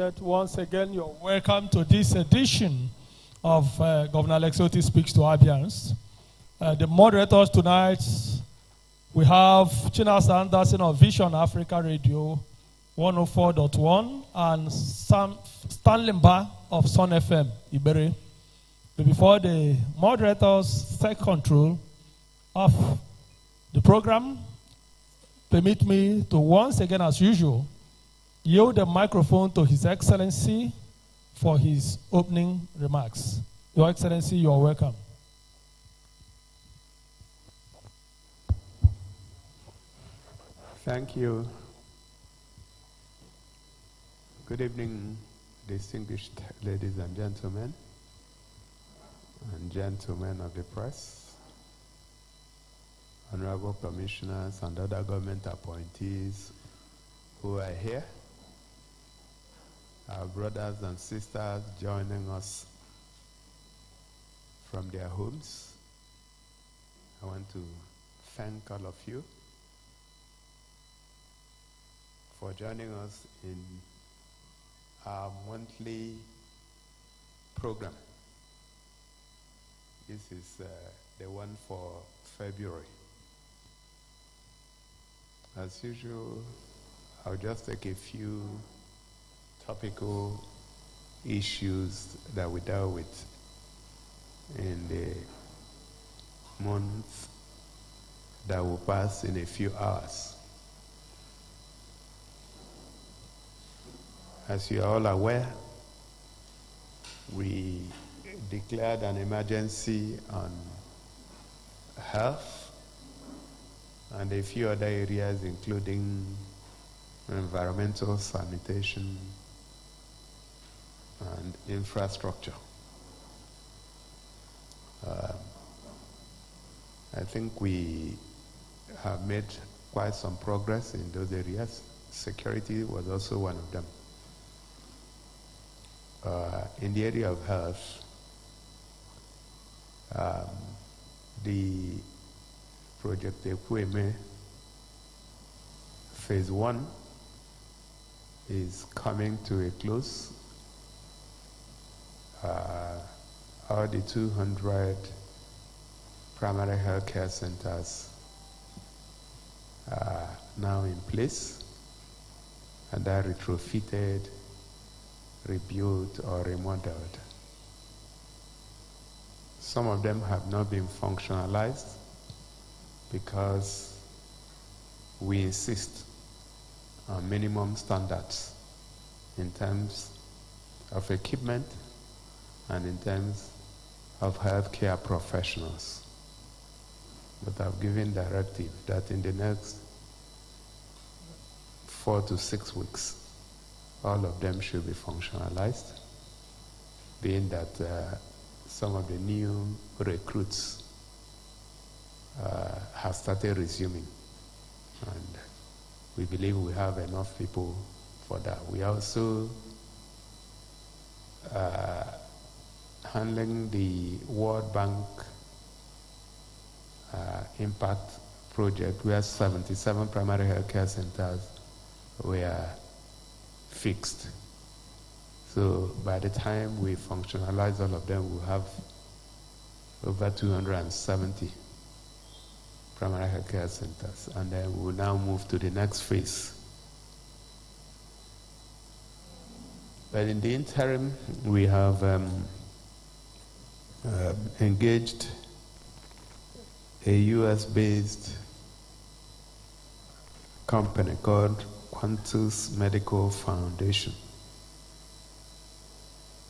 seated. Once again, you're welcome to this edition of Governor Alex Otti Speaks to ABIANS. The moderators tonight, we have Chinasa Anderson of Vision Africa Radio 104.1 and Stanley Mba of Sun FM, Iberi. Before the moderators take control of the program, permit me to once again, as usual, yield the microphone to His Excellency for his opening remarks. Your Excellency, you are welcome. Thank you. Good evening, distinguished ladies and gentlemen of the press, honorable commissioners and other government appointees who are here, our brothers and sisters joining us from their homes. I want to thank all of you for joining us in our monthly program. This is the one for February. As usual, I'll just take a few topical issues that we dealt with in the month that will pass in a few hours. As you are all aware, we declared an emergency on health and a few other areas, including environmental sanitation and infrastructure. I think we have made quite some progress in those areas. Security was also one of them. In the area of health, the Project Ekweme Phase 1 is coming to a close. All the 200 primary health care centers are now in place and are retrofitted, rebuilt, or remodeled. Some of them have not been functionalized because we insist on minimum standards in terms of equipment and in terms of healthcare professionals. But I've given directive that in the next 4 to 6 weeks, all of them should be functionalized, being that some of the new recruits have started resuming, and we believe we have enough people for that. We also handling the World Bank impact project, where 77 primary health care centers were fixed. So by the time we functionalize all of them, we'll have over 270 primary health care centers, and then we'll now move to the next phase. But in the interim, we have engaged a US-based company called Quantus Medical Foundation.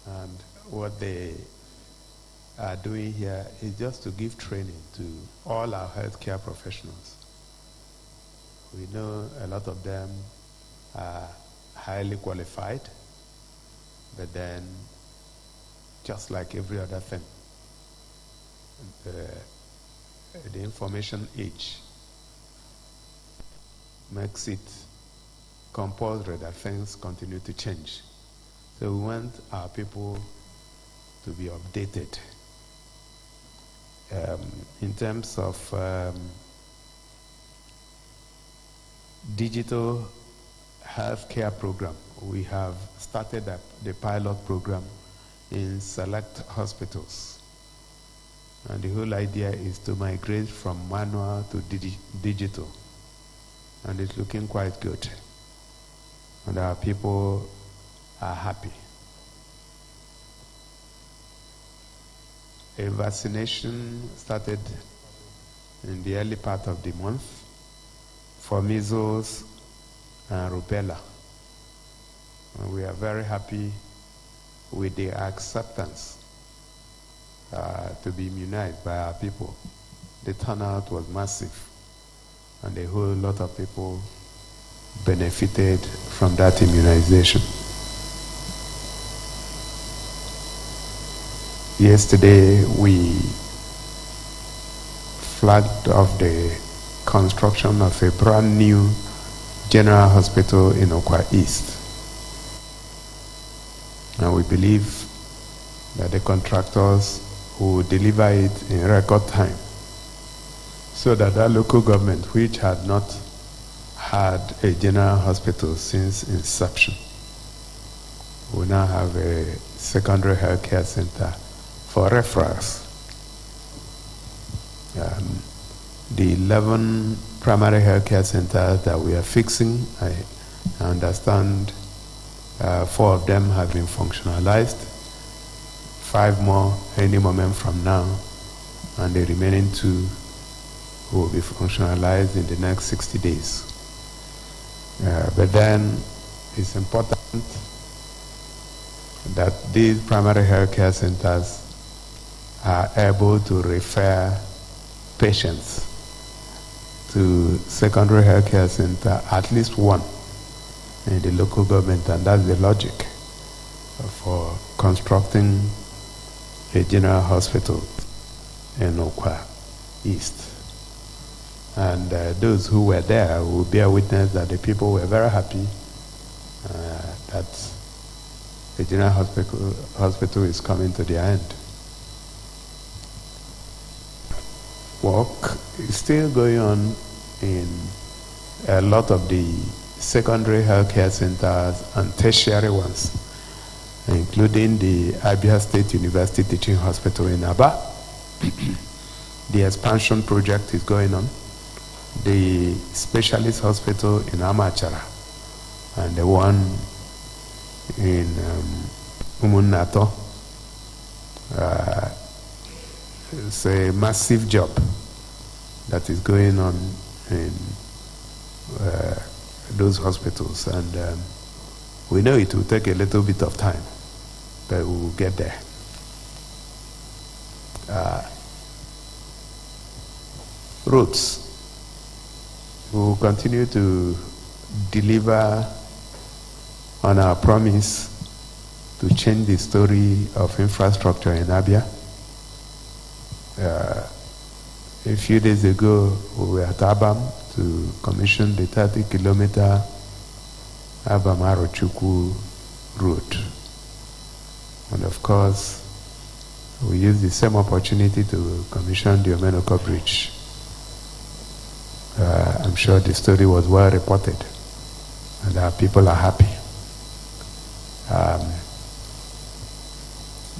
And what they are doing here is just to give training to all our healthcare professionals. We know a lot of them are highly qualified, but then just like every other thing, the information age makes it compulsory that things continue to change. So we want our people to be updated. In terms of digital healthcare program. We have started the pilot program in select hospitals. And the whole idea is to migrate from manual to digital. And it's looking quite good. And our people are happy. A vaccination started in the early part of the month for measles and rubella. And we are very happy with the acceptance to be immunized by our people. The turnout was massive, and a whole lot of people benefited from that immunization. Yesterday, we flagged off the construction of a brand new general hospital in Okwa East. And we believe that the contractors will deliver it in record time, so that that local government, which had not had a general hospital since inception, will now have a secondary healthcare center for referrals. The 11 primary healthcare centers that we are fixing, I understand 4 of them have been functionalized, 5 more any moment from now, and the remaining 2 will be functionalized in the next 60 days. But then it's important that these primary healthcare centers are able to refer patients to secondary healthcare center, at least one in the local government, and that's the logic for constructing a general hospital in Okwa East. And those who were there will bear witness that the people were very happy that the general hospital is coming to their end. Work is still going on in a lot of the secondary healthcare centers and tertiary ones, including the ABIANS State University Teaching Hospital in Aba. The expansion project is going on. The specialist hospital in Amachara and the one in Umunato. It's a massive job that is going on in those hospitals, and we know it will take a little bit of time, but we will get there. Roads. We will continue to deliver on our promise to change the story of infrastructure in Abia. A few days ago, we were at Abam to commission the 30-kilometer Abam-Arochukwu road. And of course, we used the same opportunity to commission the Omenoko Bridge. I'm sure the story was well reported, and our people are happy.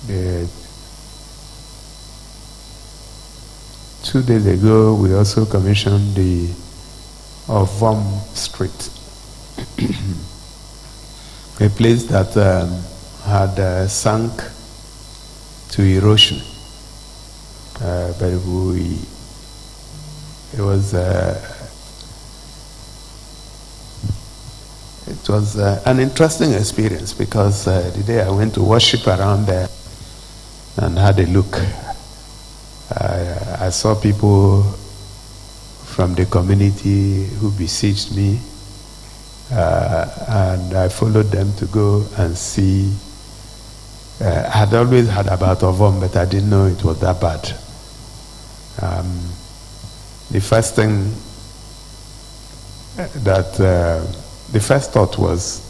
The 2 days ago, we also commissioned the Ovom Street, a place that had sunk to erosion. But it was an interesting experience, because the day I went to worship around there and had a look, I saw people from the community who besieged me, and I followed them to go and see. I had always heard about Ovom, but I didn't know it was that bad. The first thing the first thought was,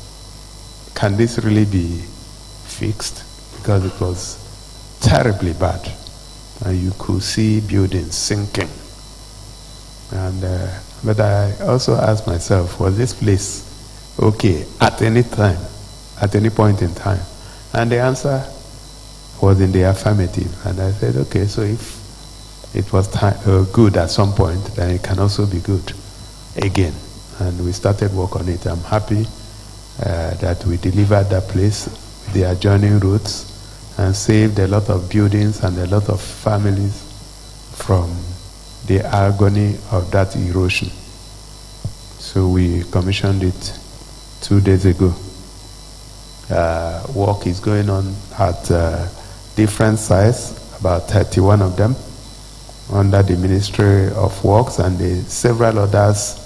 can this really be fixed? Because it was terribly bad. And you could see buildings sinking. And but I also asked myself, was this place okay, at any time, at any point in time? And the answer was in the affirmative. And I said, okay, so if it was good at some point, then it can also be good again. And we started work on it. I'm happy that we delivered that place, the adjoining roads, and saved a lot of buildings and a lot of families from the agony of that erosion. So we commissioned it 2 days ago. Work is going on at different sites, about 31 of them, under the Ministry of Works, and several others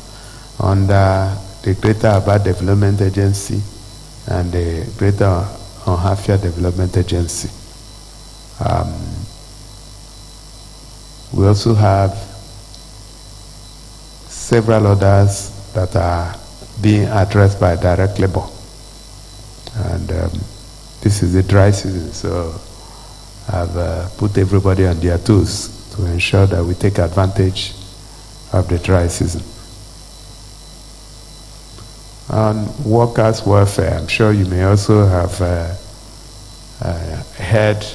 under the Greater Aba Development Agency and the Greater Onhafia Development Agency. We also have several others that are being addressed by direct labor. And this is the dry season, so I've put everybody on their toes to ensure that we take advantage of the dry season. On workers' welfare, I'm sure you may also have heard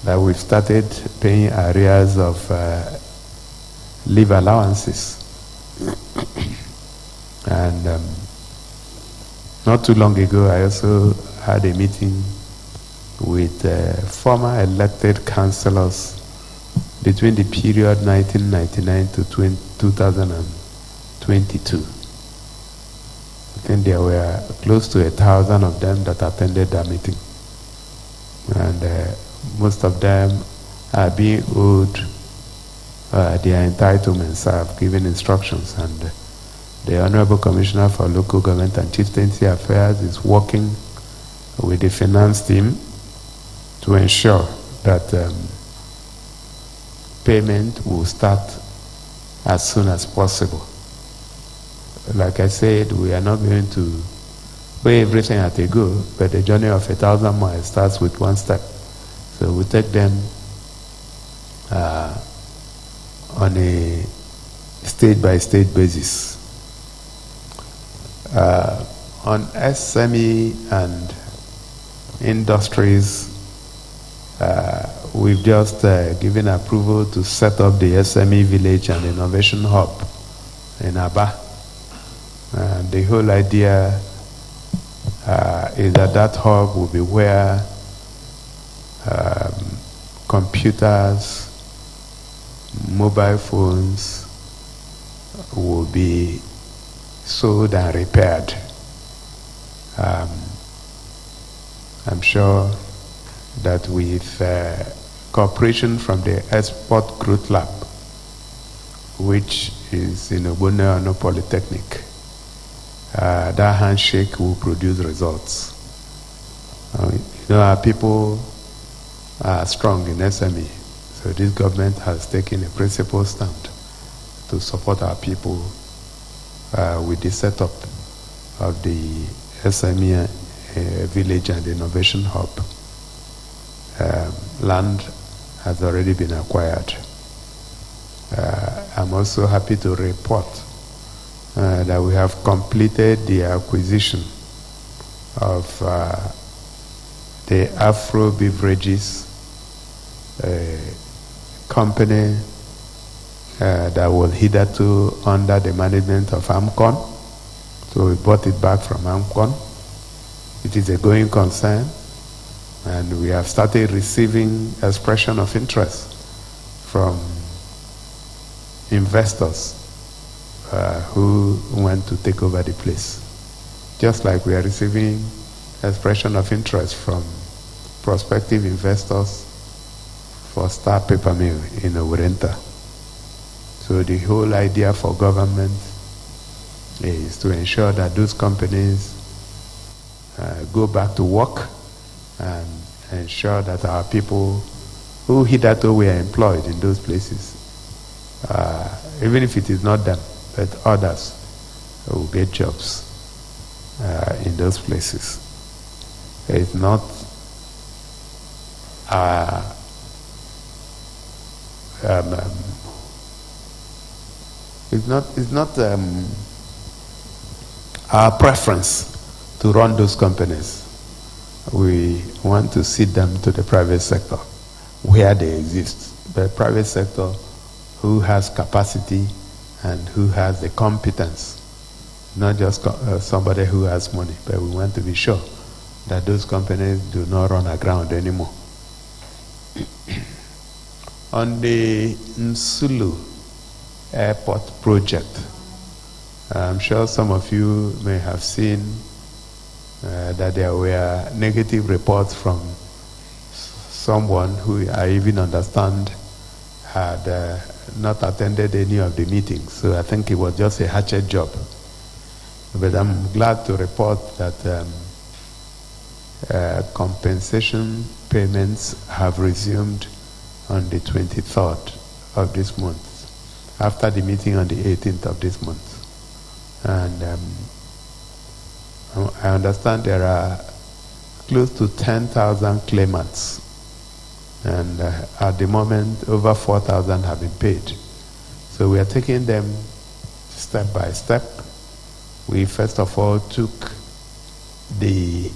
that we've started paying arrears of leave allowances. And not too long ago, I also had a meeting with former elected councillors between the period 1999 to 2022. I think there were close to 1,000 of them that attended that meeting. And most of them are being owed their entitlements. I've given instructions, and the Honorable Commissioner for Local Government and Chieftaincy Affairs is working with the finance team to ensure that payment will start as soon as possible. Like I said, we are not going to pay everything at a go, but the journey of 1,000 miles starts with one step. So we take them on a state-by-state basis. On SME and industries, we've just given approval to set up the SME Village and Innovation Hub in Aba. And the whole idea is that hub will be where computers, mobile phones will be sold and repaired. I'm sure that with cooperation from the Export Growth Lab, which is in Ogbonna Polytechnic, that handshake will produce results. Our people are strong in SME, so this government has taken a principled stand to support our people with the setup of the SME Village and Innovation Hub. Land has already been acquired. I'm also happy to report that we have completed the acquisition of the Afro Beverages company that was hitherto under the management of AMCON. So we bought it back from AMCON. It is a going concern, and we have started receiving expression of interest from investors who want to take over the place. Just like we are receiving expression of interest from prospective investors for Star Paper Mill in Owerenta. So the whole idea for government is to ensure that those companies go back to work and ensure that our people who hitherto were employed in those places, even if it is not them, but others will get jobs in those places. It's not our preference to run those companies. We want to cede them to the private sector where they exist. The private sector who has capacity and who has the competence, not just somebody who has money, but we want to be sure that those companies do not run aground anymore. On the Nsulu Airport project, I'm sure some of you may have seen that there were negative reports from someone who I even understand had not attended any of the meetings. So I think it was just a hatchet job. But I'm glad to report that compensation payments have resumed on the 23rd of this month, after the meeting on the 18th of this month. And I understand there are close to 10,000 claimants, and at the moment over 4,000 have been paid. So we are taking them step by step. We first of all took the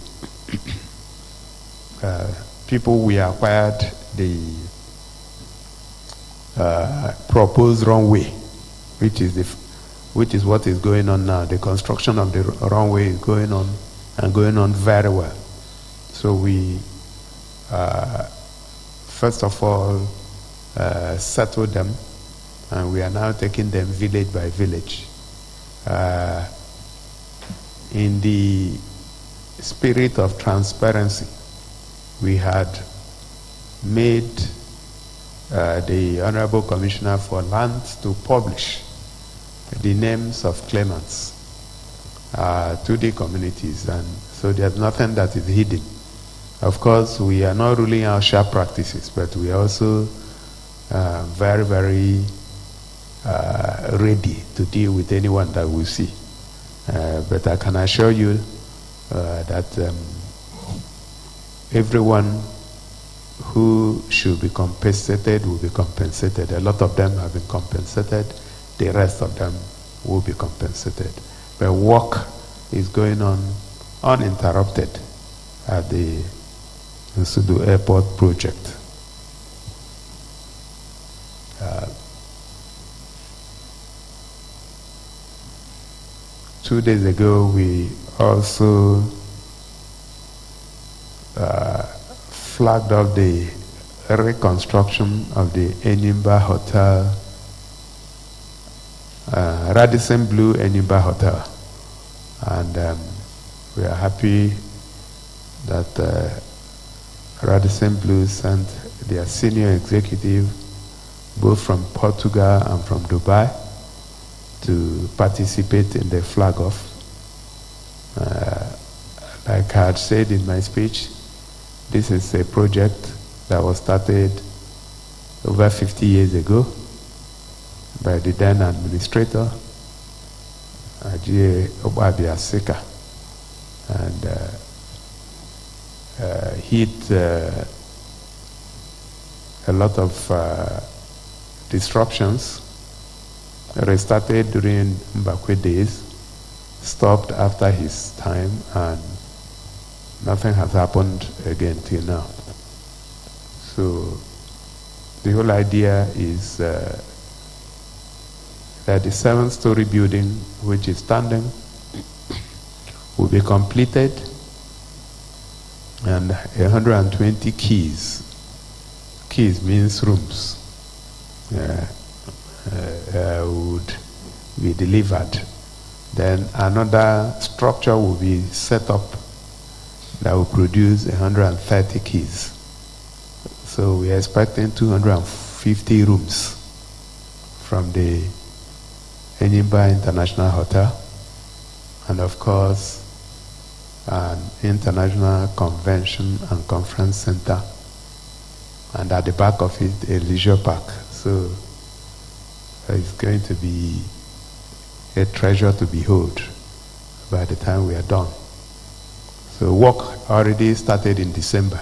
people we acquired the proposed runway, which is what is going on now. The construction of the runway is going on and going on very well. So we first of all settled them, and we are now taking them village by village. In the spirit of transparency, we had made the Honorable Commissioner for Lands to publish the names of claimants to the communities, and so there's nothing that is hidden. Of course, we are not ruling out sharp practices, but we are also very, very ready to deal with anyone that we see. But I can assure you that everyone who should be compensated will be compensated. A lot of them have been compensated. The rest of them will be compensated. But work is going on uninterrupted at the Nsulu Airport project. 2 days ago, we also flagged up the reconstruction of the Enimba Hotel, Radisson Blu Enimba Hotel. And we are happy that Radisson Blu sent their senior executive, both from Portugal and from Dubai, to participate in the flag off. Like I had said in my speech, this is a project that was started over 50 years ago by the then administrator, ABIANS, and hit a lot of disruptions. Restarted during Mbakwe days, stopped after his time, and nothing has happened again till now. So the whole idea is that the 7-story building, which is standing, will be completed, and 120 keys means rooms, would be delivered. Then another structure will be set up that will produce 130 keys. So we are expecting 250 rooms from the Enimba International Hotel, and of course an international convention and conference center, and at the back of it a leisure park. So it's going to be a treasure to behold by the time we are done. So work already started in December,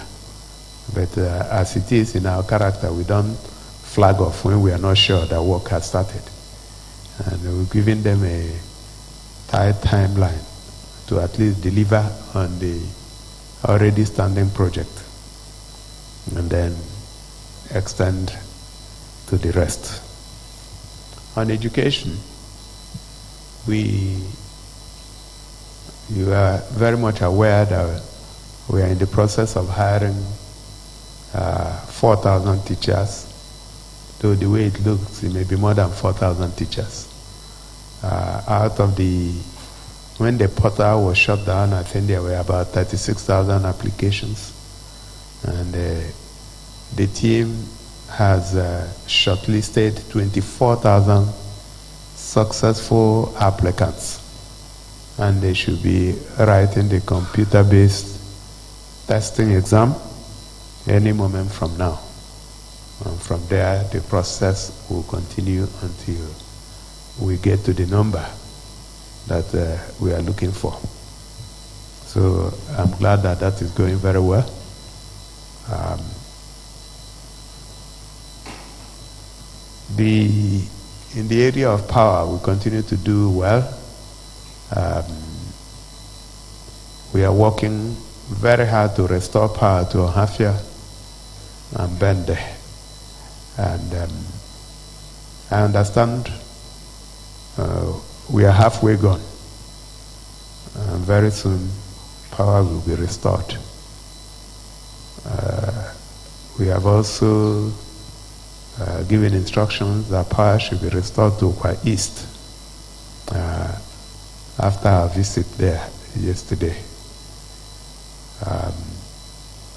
but as it is in our character, we don't flag off when we are not sure that work has started. And we're giving them a tight timeline to at least deliver on the already standing project and then extend to the rest. On education, you are very much aware that we are in the process of hiring 4,000 teachers. Though the way it looks, it may be more than 4,000 teachers. Out of when the portal was shut down, I think there were about 36,000 applications. And the team has shortlisted 24,000 successful applicants. And they should be writing the computer-based testing exam any moment from now. And from there, the process will continue until we get to the number that we are looking for. So I'm glad that that is going very well. In the area of power, we continue to do well. We are working very hard to restore power to Ohafia and Bende. And I understand we are halfway gone. And very soon, power will be restored. We have also given instructions that power should be restored to Kwa East after our visit there yesterday.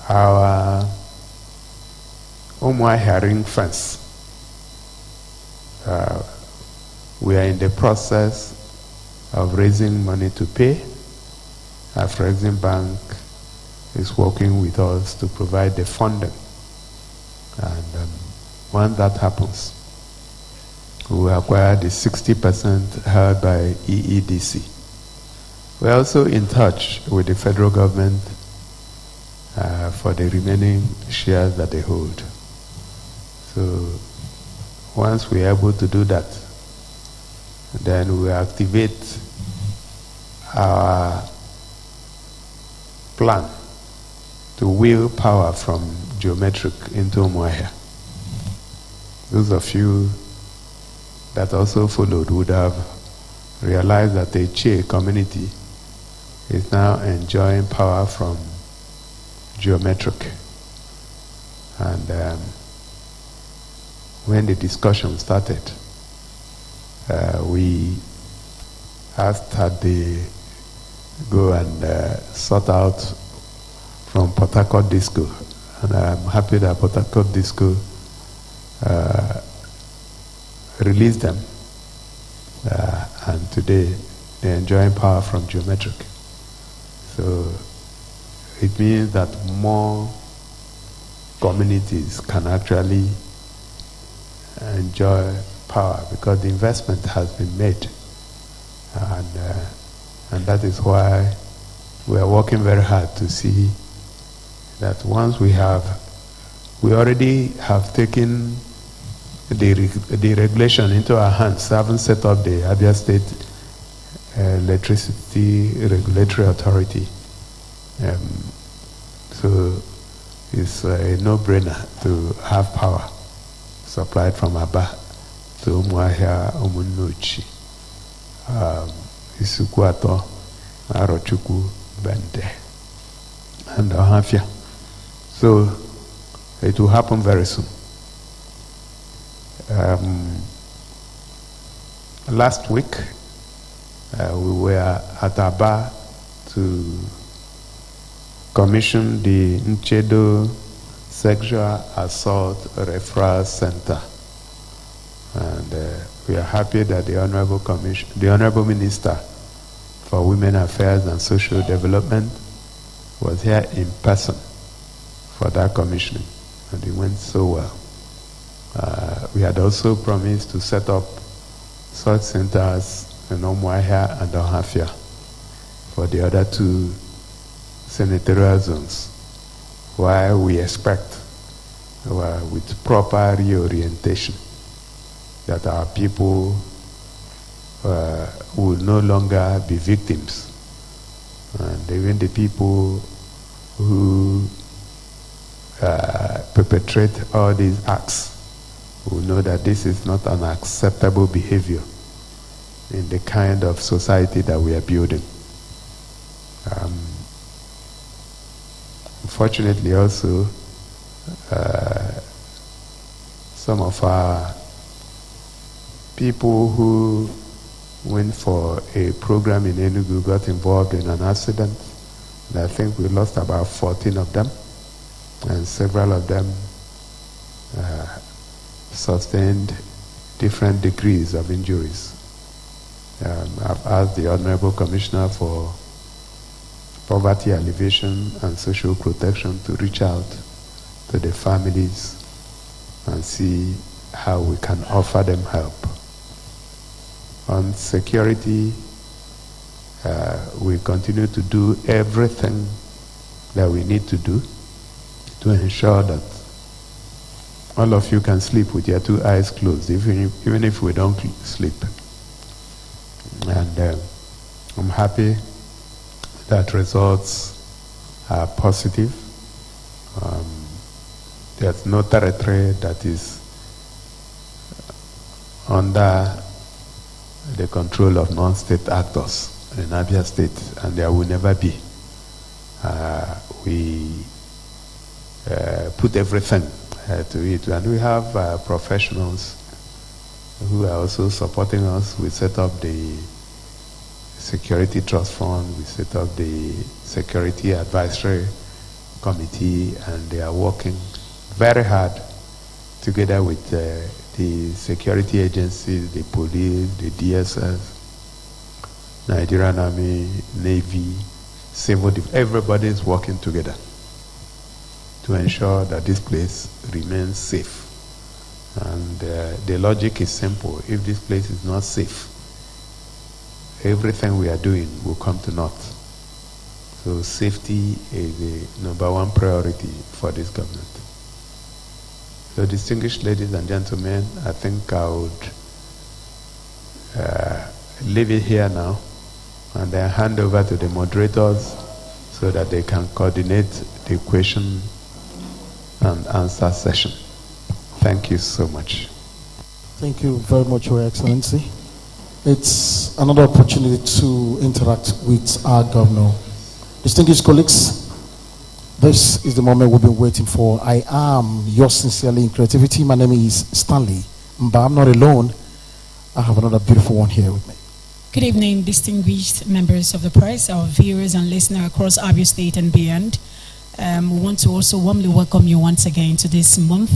Our Umuahia ring fence, we are in the process of raising money to pay. Our Afrexim Bank is working with us to provide the funding. And once that happens, we will acquire the 60% held by EEDC. We're also in touch with the federal government for the remaining shares that they hold. So once we're able to do that, then we activate our plan to wheel power from geometric into Umuahia. Those of you that also followed would have realized that the Che community is now enjoying power from geometric. And when the discussion started, we asked that they go and sort out from Port Harcourt Disco. And I'm happy that Port Harcourt Disco released them. And today they're enjoying power from geometric. So it means that more communities can actually enjoy power because the investment has been made. And that is why we are working very hard to see that once we already have taken the regulation into our hands, haven't set up the Abia State Electricity Regulatory Authority. So it's a no-brainer to have power supplied from Aba to Umuahia, Umunuchi, Isukwato, Arochukwu, Bende, and Ohafia. So it will happen very soon. Last week, we were at Aba to commission the Nchedo Sexual Assault Referral Center. And we are happy that the Honorable Minister for Women Affairs and Social Development was here in person for that commissioning, and it went so well. We had also promised to set up such centers in Umuahia and Ohafia for the other two senatorial zones, while we expect, with proper reorientation, that our people will no longer be victims And even the people who perpetrate all these acts will know that this is not an acceptable behavior in the kind of society that we are building. Unfortunately also, some of our people who went for a program in Enugu got involved in an accident, and I think we lost about 14 of them, and several of them sustained different degrees of injuries. I've asked the Honorable Commissioner for Poverty Alleviation and Social Protection to reach out to the families and see how we can offer them help. On security, we continue to do everything that we need to do to ensure that all of you can sleep with your 2 eyes closed, even if we don't sleep. And I'm happy that results are positive. There's no territory that is under the control of non-state actors in Abia State, and there will never be. We put everything to it, and we have professionals who are also supporting us. We set up the Security Trust Fund, we set up the Security Advisory Committee, and they are working very hard together with the security agencies, the police, the DSS, Nigerian Army, Navy, Civil Defense. Everybody is working together to ensure that this place remains safe. And the logic is simple. If this place is not safe, everything we are doing will come to naught. So safety is the #1 priority for this government. So distinguished ladies and gentlemen, I think I would leave it here now and then hand over to the moderators so that they can coordinate the question and answer session. Thank you so much. Thank you very much, Your Excellency. It's another opportunity to interact with our governor. Distinguished colleagues, this is the moment we've been waiting for. I am yours sincerely in creativity. My name is Stanley, but I'm not alone. I have another beautiful one here with me. Good evening, distinguished members of the press, our viewers and listeners across Abia State and beyond. We want to also warmly welcome you once again to this month.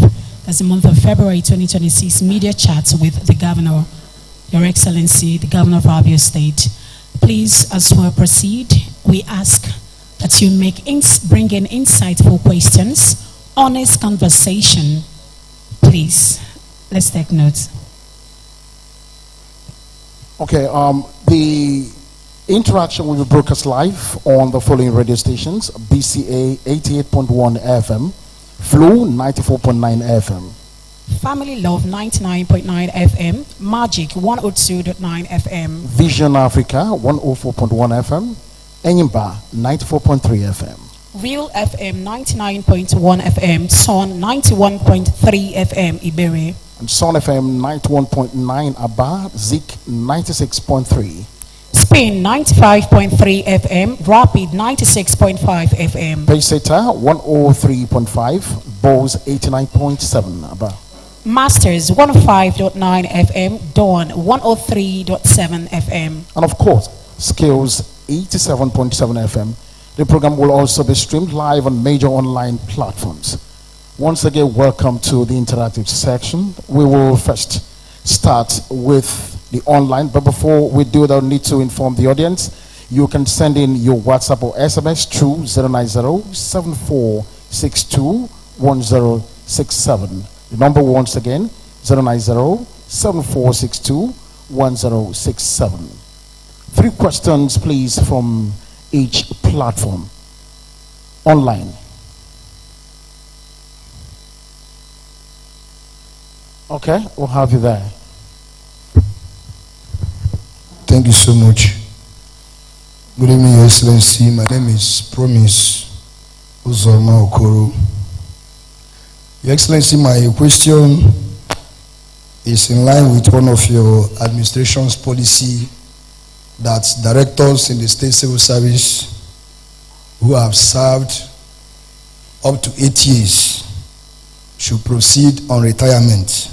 That's the month of February 2026 media chat with the Governor, Your Excellency, the Governor of Abia State. Please, as we proceed, we ask that you bring in insightful questions, honest conversation. Please, let's take notes. Okay, the interaction will be broadcast live on the following radio stations: BCA 88.1 FM, Flow 94.9 FM, Family Love 99.9 FM, Magic 102.9 FM, Vision Africa 104.1 FM, Enyimba 94.3 FM, Real FM 99.1 FM, Son 91.3 FM, Ibere, and Son FM 91.9 Aba, Zik 96.3, Spain 95.3 FM, Rapid 96.5 FM, Payseta 103.5, Bose 89.7 Aba, Masters 105.9 FM, Dawn 103.7 FM, and of course Skills 87.7 FM. The program will also be streamed live on major online platforms. Once again, welcome to the interactive section. We will first start with the online, but before we do that, I need to inform the audience. You can send in your WhatsApp or SMS through 090-7462-1067. The number once again, 090-7462-1067. 3 questions, please, from each platform. Online. Okay, we'll have you there. Thank you so much. Good evening, Your Excellency. My name is Promise Uzoma Okoro. Your Excellency, my question is in line with one of your administration's policy that directors in the state civil service who have served up to 8 years should proceed on retirement.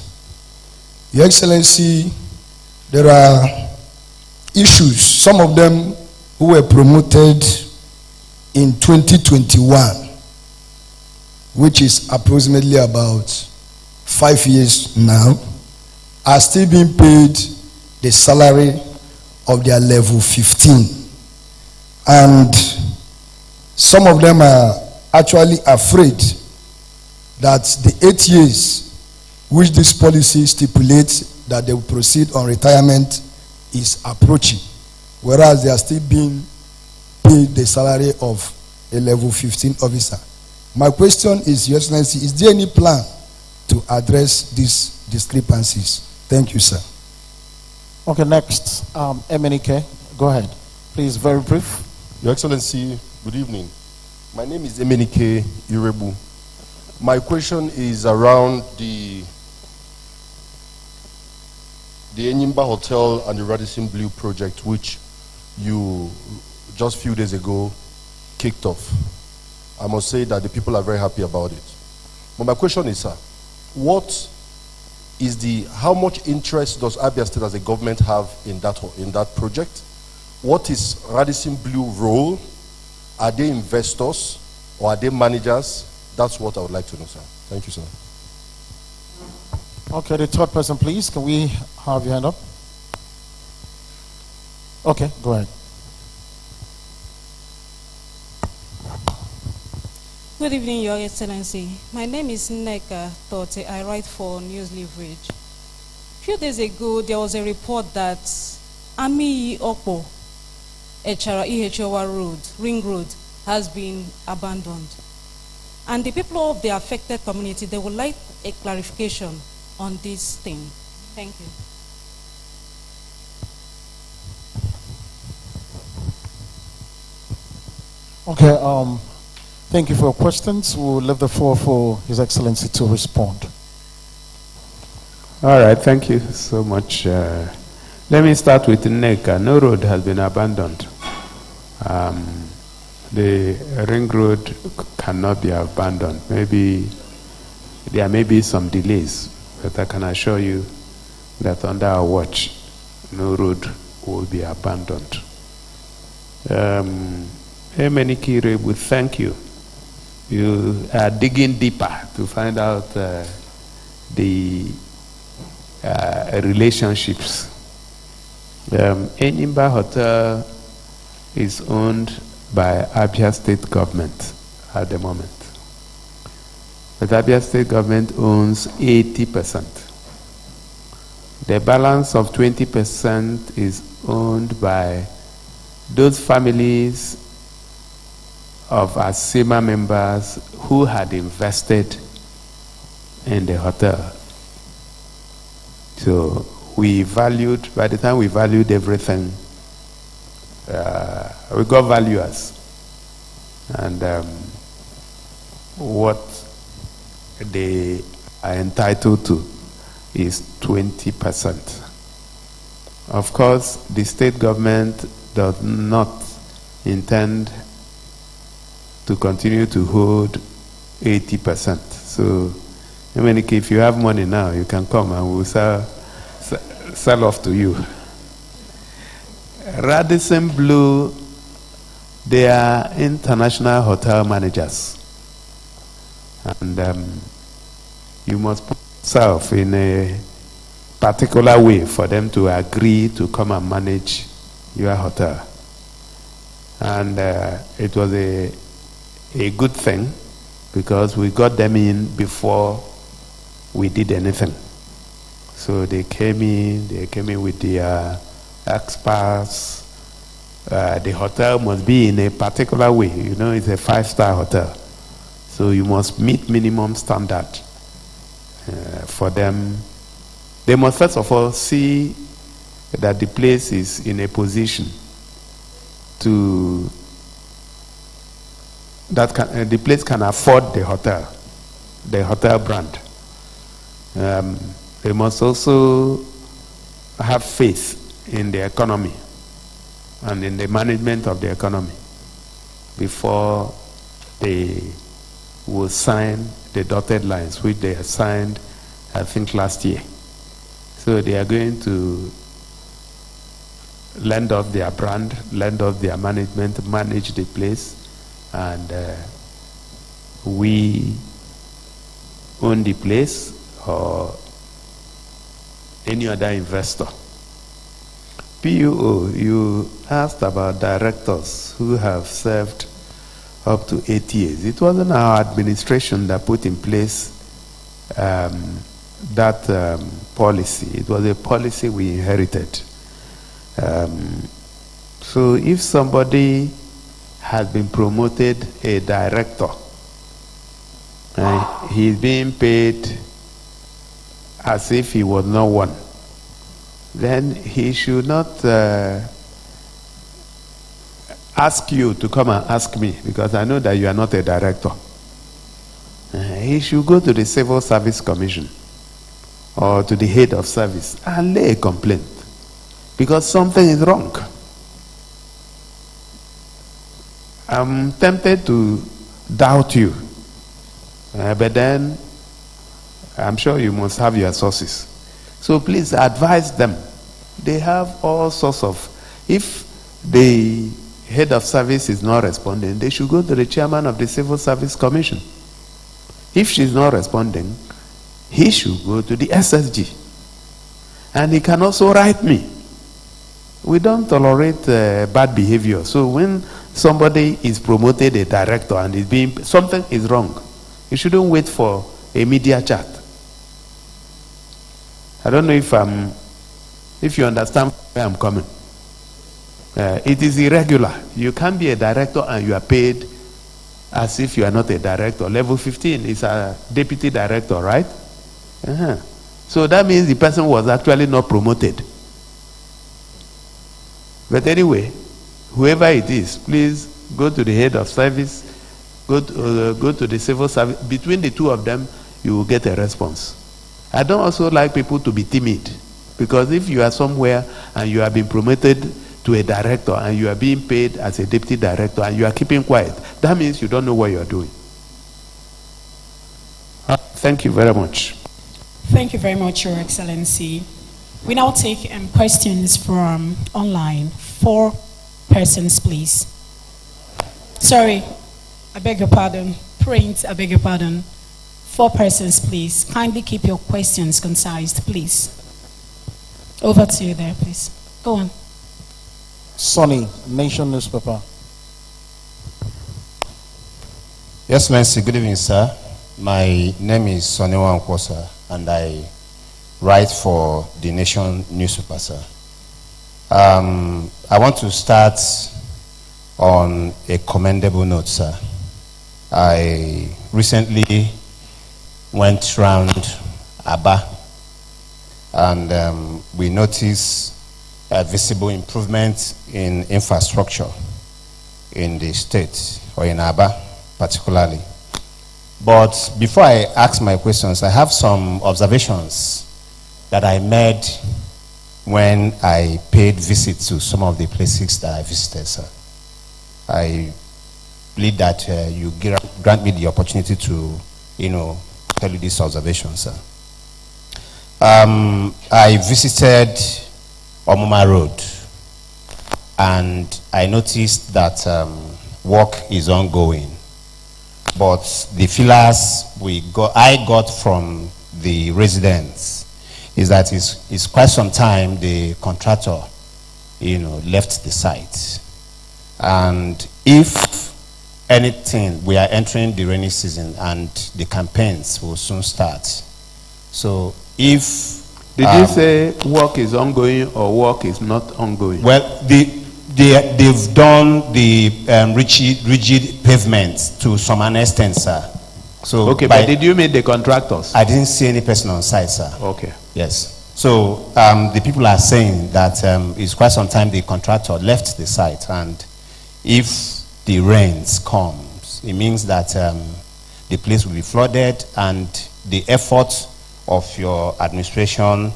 Your Excellency, there are issues, some of them who were promoted in 2021, which is approximately about 5 years now, are still being paid the salary of their level 15. And some of them are actually afraid that the 8 years which this policy stipulates that they will proceed on retirement is approaching, whereas they are still being paid the salary of a level 15 officer. My question is, Your Excellency, is there any plan to address these discrepancies? Thank you, sir. Okay, next, MNK, go ahead. Please, very brief. Your Excellency, good evening. My name is Emenike Irebu. My question is around the Enyimba Hotel and the Radisson Blu project, which you just a few days ago kicked off. I must say that the people are very happy about it. But my question is, sir, how much interest does Abia State as a government have in that project? What is Radisson Blu role? Are they investors or are they managers? That's what I would like to know, sir. Thank you, sir. Okay, the third person, please. Can we have your hand up? Okay, go ahead. Good evening, Your Excellency. My name is Nneka Tote. I write for News Leverage. A few days ago, there was a report that Ami Okpo, Echara Ihechowa Road, Ring Road, has been abandoned. And the people of the affected community, they would like a clarification on this thing. Thank you. Okay, thank you for your questions. We'll leave the floor for His Excellency to respond. All right, thank you so much. Let me start with Nneka. No road has been abandoned. The ring road cannot be abandoned. Maybe there may be some delays, but I can assure you that under our watch, no road will be abandoned. Emenike Irebu, thank you. You are digging deeper to find out the relationships. Enyimba Hotel is owned by Abia State government at the moment. But Abia State government owns 80%. The balance of 20% is owned by those families of ASEMA members who had invested in the hotel. So we valued, by the time we valued everything, we got valuers. And what they are entitled to is 20%. Of course, the state government does not intend to continue to hold 80%. So, Emenike, if you have money now, you can come and we'll sell off to you. Radisson Blu, they are international hotel managers. And you must put yourself in a particular way for them to agree to come and manage your hotel. And it was a good thing because we got them in before we did anything. So they came in with their experts. The hotel must be in a particular way. You know, it's a 5-star hotel. So you must meet minimum standard for them. They must first of all see that the place is in a position to that the place can afford the hotel brand. They must also have faith in the economy and in the management of the economy before they will sign the dotted lines, which they have signed, I think, last year. So they are going to lend off their brand, lend off their management, manage the place, and we own the place or any other investor. PUO, you asked about directors who have served up to 8 years. It wasn't our administration that put in place that policy. It was a policy we inherited. So if somebody has been promoted a director and he's being paid as if he was not one, then he should not ask you to come and ask me, because I know that you are not a director. He should go to the Civil Service Commission or to the head of service and lay a complaint, because something is wrong. I'm tempted to doubt you, but then I'm sure you must have your sources. So please advise them. They have all sorts of, if the head of service is not responding, they should go to the chairman of the Civil Service Commission. If she's not responding, he should go to the SSG. And he can also write me. We don't tolerate bad behavior. So when somebody is promoted a director and is being, something is wrong, you shouldn't wait for a media chat. I don't know if you understand where I'm coming. It is irregular. You can't be a director and you are paid as if you are not a director. Level 15 is a deputy director, right? So that means the person was actually not promoted. But anyway, whoever it is, please go to the head of service, go to the civil service. Between the two of them, you will get a response. I don't also like people to be timid, because if you are somewhere and you have been promoted to a director and you are being paid as a deputy director and you are keeping quiet, that means you don't know what you are doing. Thank you very much. Thank you very much, Your Excellency. We now take questions from online. 4 persons, please. Sorry, I beg your pardon. Print, I beg your pardon. 4 persons, please. Kindly keep your questions concise, please. Over to you there, please. Go on. Sonny, Nation Newspaper. Yes, Excellency. Good evening, sir. My name is Sonny Wankwosa, and I write for the Nation Newspaper, sir. I want to start on a commendable note, sir. I recently went round Aba, and we noticed a visible improvement in infrastructure in the state, or in Aba particularly. But before I ask my questions, I have some observations that I made when I paid visit to some of the places that I visited, sir. I believe that you grant me the opportunity to, tell you these observations, sir. I visited Omuma Road, and I noticed that work is ongoing. But the feelers I got from the residents is that it's quite some time the contractor, left the site. And if anything, we are entering the rainy season and the campaigns will soon start. So if... Did you say work is ongoing or work is not ongoing? Well, they've done the rigid pavement to some extent, sir. So okay, but did you meet the contractors? I didn't see any person on site, sir. Okay. Yes. So the people are saying that it's quite some time the contractor left the site, and if the rains comes, it means that the place will be flooded, and the effort of your administration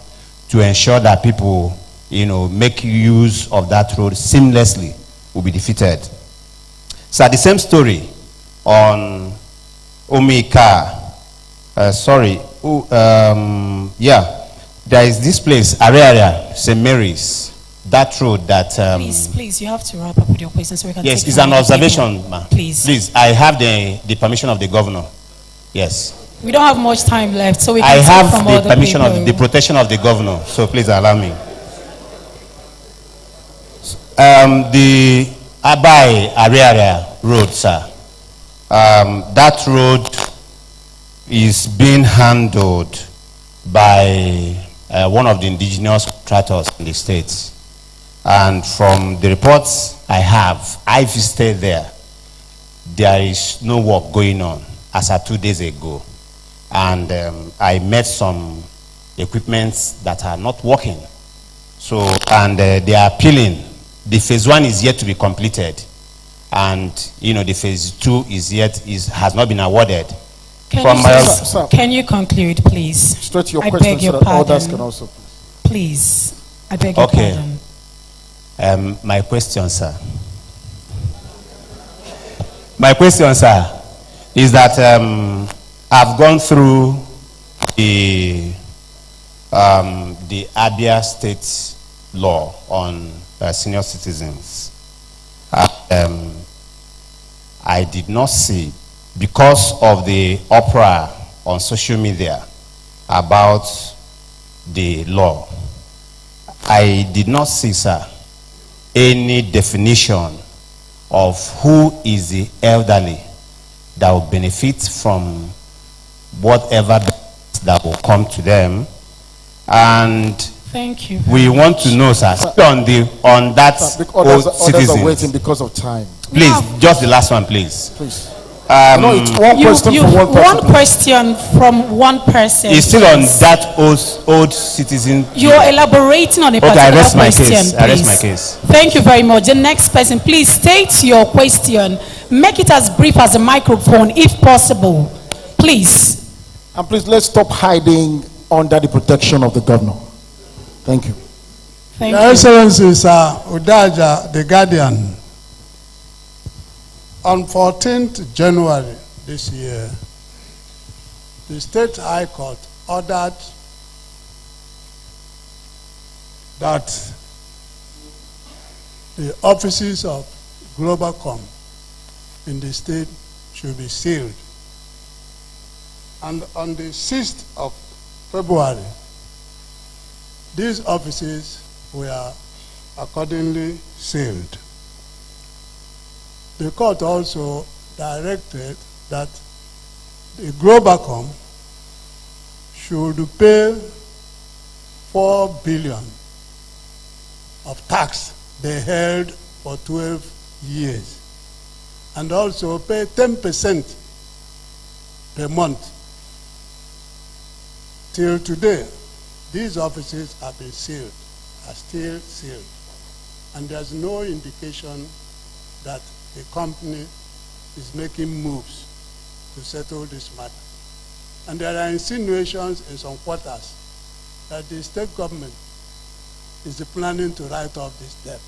to ensure that people, make use of that road seamlessly will be defeated. So the same story on Omika, there is this place, Area, St. Mary's, that road that... please, you have to wrap up with your question so we can yes, it's an observation, ma'am. Please, I have the permission of the governor. Yes. We don't have much time left, so we can I take have from the other permission people. of the protection of the governor, so please allow me. The Abai Area road, sir. That road is being handled by one of the indigenous contractors in the states. And from the reports I visited there is no work going on as of 2 days ago. And I met some equipments that are not working. So, and they are appealing. The phase 1 is yet to be completed. And, the phase 2 has not been awarded. Can you conclude, please? Straight to your I question beg your so that pardon. others can also. Please, I beg your pardon. My question, sir. My question, sir, is that I've gone through the Abia state law on senior citizens. I did not see, because of the uproar on social media about the law, I did not see, sir, any definition of who is the elderly that will benefit from whatever that will come to them. And thank you. We want to know, sir, on that others are waiting because of time. Please, just the last one, please. Please. No, it's one question from one person. One question from one person. It's still on that old citizen. You're elaborating on a particular question. I rest my case. Thank you very much. The next person, please state your question. Make it as brief as a microphone, if possible. Please. And please, let's stop hiding under the protection of the governor. Thank you. Thank Your you. Excellency, sir, Udaja, the Guardian. On 14th January this year, the State High Court ordered that the offices of Globalcom in the state should be sealed. And on the 6th of February, these offices were accordingly sealed. The court also directed that the Globalcom should pay 4 billion of tax they held for 12 years, and also pay 10% per month. Till today, these offices have been sealed, are still sealed, and there's no indication that the company is making moves to settle this matter. And there are insinuations in some quarters that the state government is planning to write off this debt.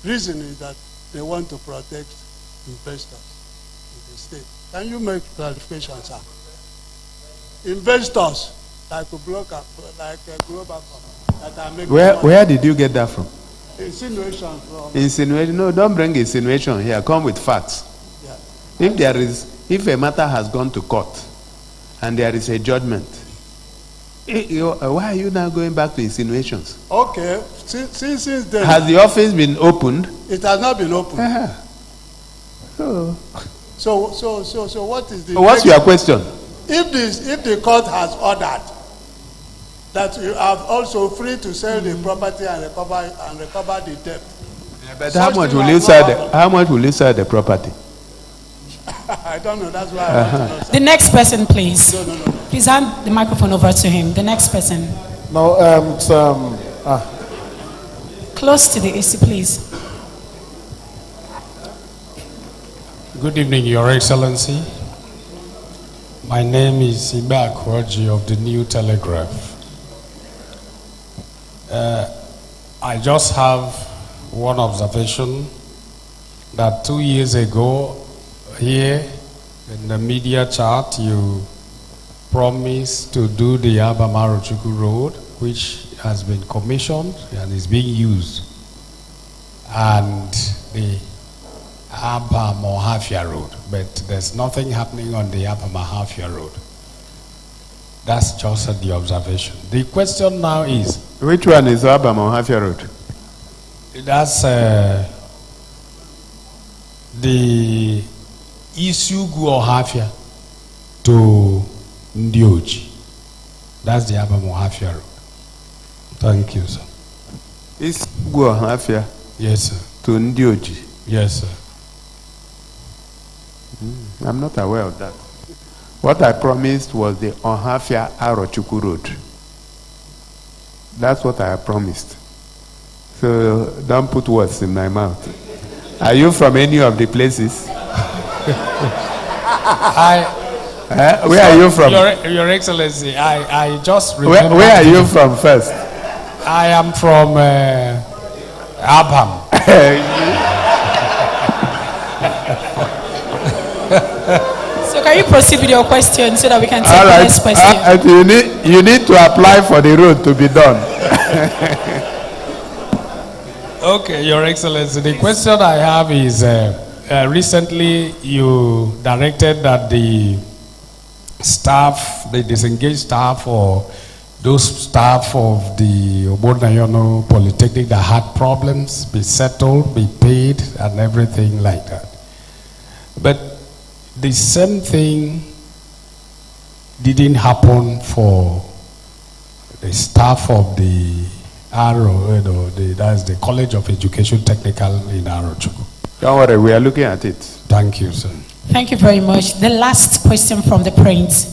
Reason is that they want to protect investors in the state. Can you make clarification, sir? Investors like a broker, like a Globalcom, that are making Where did you get that from? Insinuation from... Insinuation? No, don't bring insinuation here. Come with facts. Yeah. If a matter has gone to court and there is a judgment, why are you now going back to insinuations? Okay, since then... Has the office been opened? It has not been opened. Uh-huh. So what is the... What's your question? If the court has ordered that you are also free to sell the property and recover the debt. Yeah, but how much will you sell the property? I don't know, that's why I want to know, sir. The next person, please. No. Please hand the microphone over to him. The next person. No, Close to the AC, please. Good evening, Your Excellency. My name is Iba Akwaji of the New Telegraph. I just have one observation that 2 years ago here in the media chart you promised to do the Abamarochukwu Road, which has been commissioned and is being used, and the Abamohafia Road, but there's nothing happening on the Abamahafia Road. That's just the observation. The question now is, which one is Abamohafia Road? That's the Isugu Ohafia to Ndioji. That's the Abamohafia Road. Thank you, sir. Isugu Ohafia? Yes, sir. To Ndioji? Yes, sir. I'm not aware of that. What I promised was the Ohafia Arochukwu Road. That's what I promised. So don't put words in my mouth. Are you from any of the places? Where are you from? Your Excellency, I just remember. Where are you from first? I am from Abham. So can you proceed with your question so that we can take the next question? You need to apply for the road to be done. Okay, Your Excellency, the question I have is, recently you directed that the staff, the disengaged staff, or those staff of the Obonayono Polytechnic that had problems be settled, be paid, and everything like that. But the same thing didn't happen for the staff of the that's the College of Education Technical in Arochukwu. Don't worry, we are looking at it. Thank you, sir. Thank you very much. The last question from the Prince.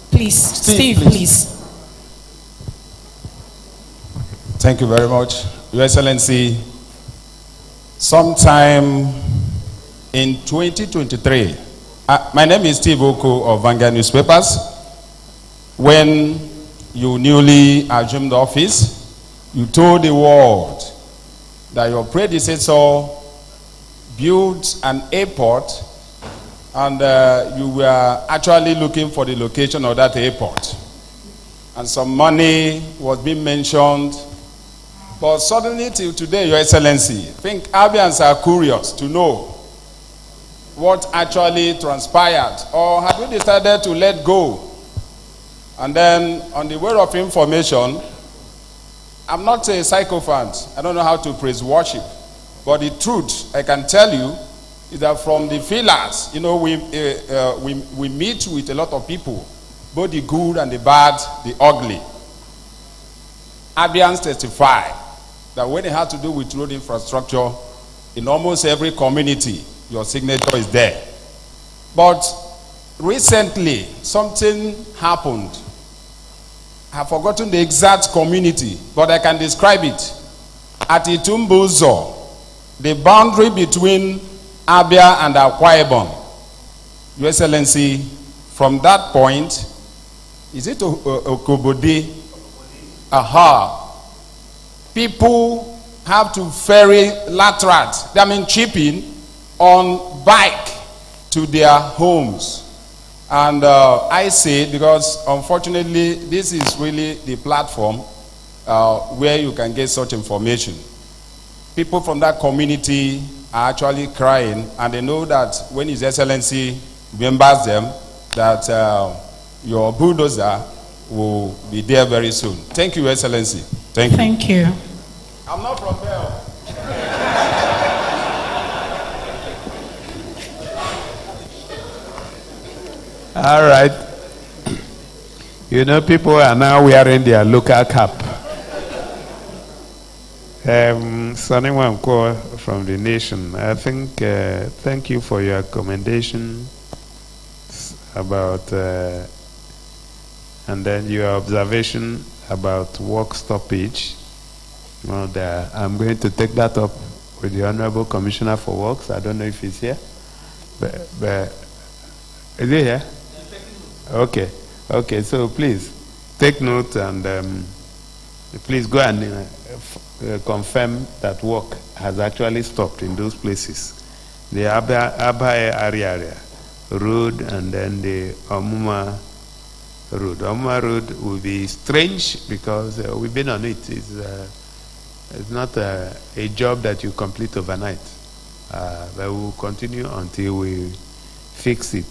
Please, Steve, please. Thank you very much, Your Excellency. Sometime in 2023, my name is Steve Oko of Vanguard Newspapers. When you newly assumed office, you told the world that your predecessor built an airport, and you were actually looking for the location of that airport. And some money was being mentioned. But suddenly till today, Your Excellency, I think ABIANS are curious to know what actually transpired. Or have you decided to let go? And then, on the way of information, I'm not a sycophant. I don't know how to praise worship. But the truth, I can tell you, is that from the feelers, you know, we meet with a lot of people, both the good and the bad, the ugly. ABIANS testify that when it had to do with road infrastructure, in almost every community, your signature is there. But recently, something happened. I've forgotten the exact community, but I can describe it. At Itumbuzo, the boundary between Abia and Akwa Ibom, Your Excellency, from that point, is it Okobode? Aha. People have to ferry latrats, I mean chipping, on bike to their homes. And I say, because unfortunately, this is really the platform where you can get such information. People from that community are actually crying, and they know that when His Excellency remembers them, that your bulldozer will be there very soon. Thank you, Your Excellency. Thank you. Thank you. I'm not from there. All right. You know, people are now wearing their local cap. Sonny Wamko from the nation, I think, thank you for your commendation about, and then your observation about work stoppage. Well, I'm going to take that up with the Honorable Commissioner for Works. I don't know if he's here. But is he here? Okay. Okay, so please take note and please go and confirm that work has actually stopped in those places. The Abaya area road and then the Omuma road. Omuma road will be strange because we've been on it. It's not a job that you complete overnight. But we'll continue until we fix it.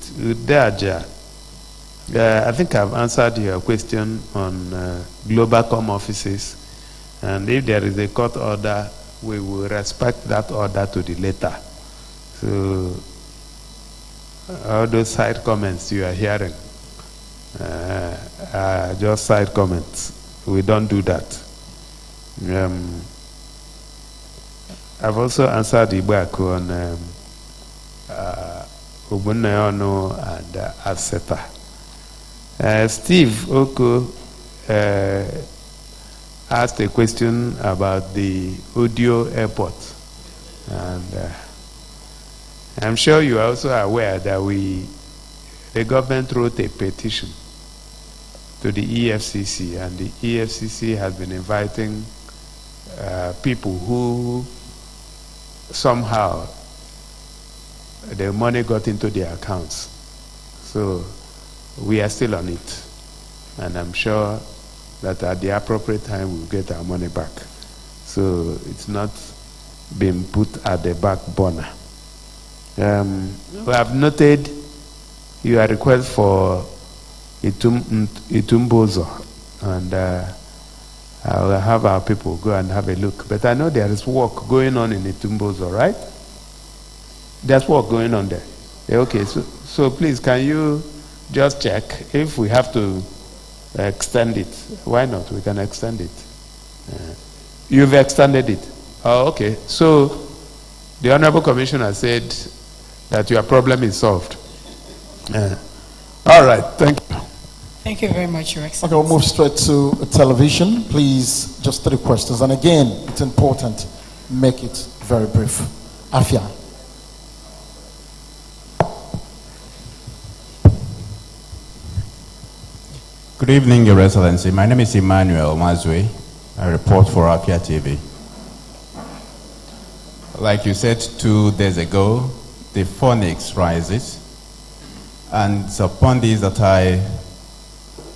I think I've answered your question on Globacom offices. And if there is a court order, we will respect that order to the letter. So all those side comments you are hearing are just side comments. We don't do that. I've also answered Ibaku on Ubunayono and Aseta. Steve Oko asked a question about the Audio Airport. And I'm sure you are also aware that the government wrote a petition to the EFCC, and the EFCC has been inviting people who somehow the money got into their accounts. So we are still on it, and I'm sure that at the appropriate time we'll get our money back. So it's not been put at the back burner. We have noted your request for Itumbozo, and I will have our people go and have a look. But I know there is work going on in Itumbozo, right? There's work going on there. Okay, so please, can you just check if we have to extend it? Why not? We can extend it. You've extended it. Oh, okay. So the Honorable Commissioner said that your problem is solved. All right. Thank you. Thank you very much, Your Excellency. Okay, we'll move straight to television. Please, just 3 questions. And again, it's important, make it very brief. Afia. Good evening, Your Excellency. My name is Emmanuel Mazwe. I report for Afia TV. Like you said 2 days ago, the phoenix rises. And it's upon this that I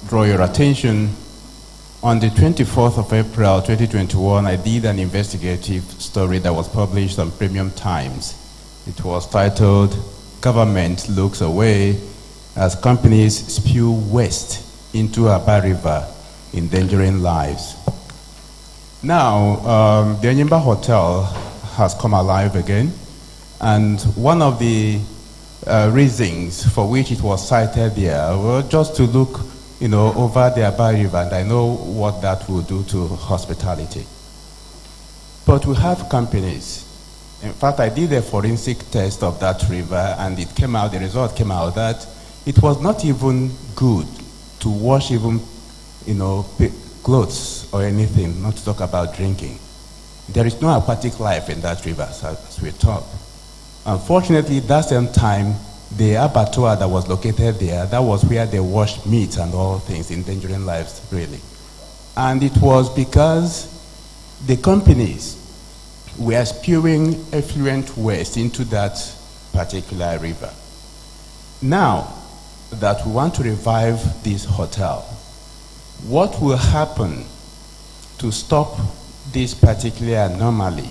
draw your attention. On the 24th of April 2021, I did an investigative story that was published on Premium Times. It was titled, "Government Looks Away as Companies Spew Waste into Aba River, Endangering Lives." Now, the Enyimba Hotel has come alive again, and one of the reasons for which it was cited there were just to look over the Aba River, and I know what that will do to hospitality. But we have companies. In fact, I did a forensic test of that river, and it came out, the result came out that it was not even good to wash even, clothes or anything, not to talk about drinking. There is no aquatic life in that river, as we talk. Unfortunately, that same time, the abattoir that was located there, that was where they washed meat and all things, endangering lives, really. And it was because the companies were spewing effluent waste into that particular river. Now that we want to revive this hotel, what will happen to stop this particular anomaly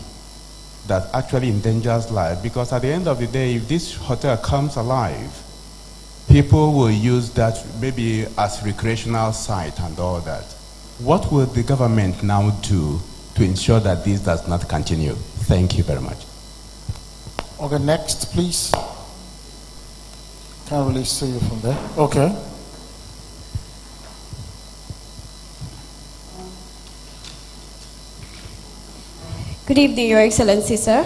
that actually endangers life? Because at the end of the day, if this hotel comes alive, people will use that maybe as recreational site and all that. What will the government now do to ensure that this does not continue? Thank you very much. Okay, next, please. Can't really see you from there. Okay. Good evening, Your Excellency, sir.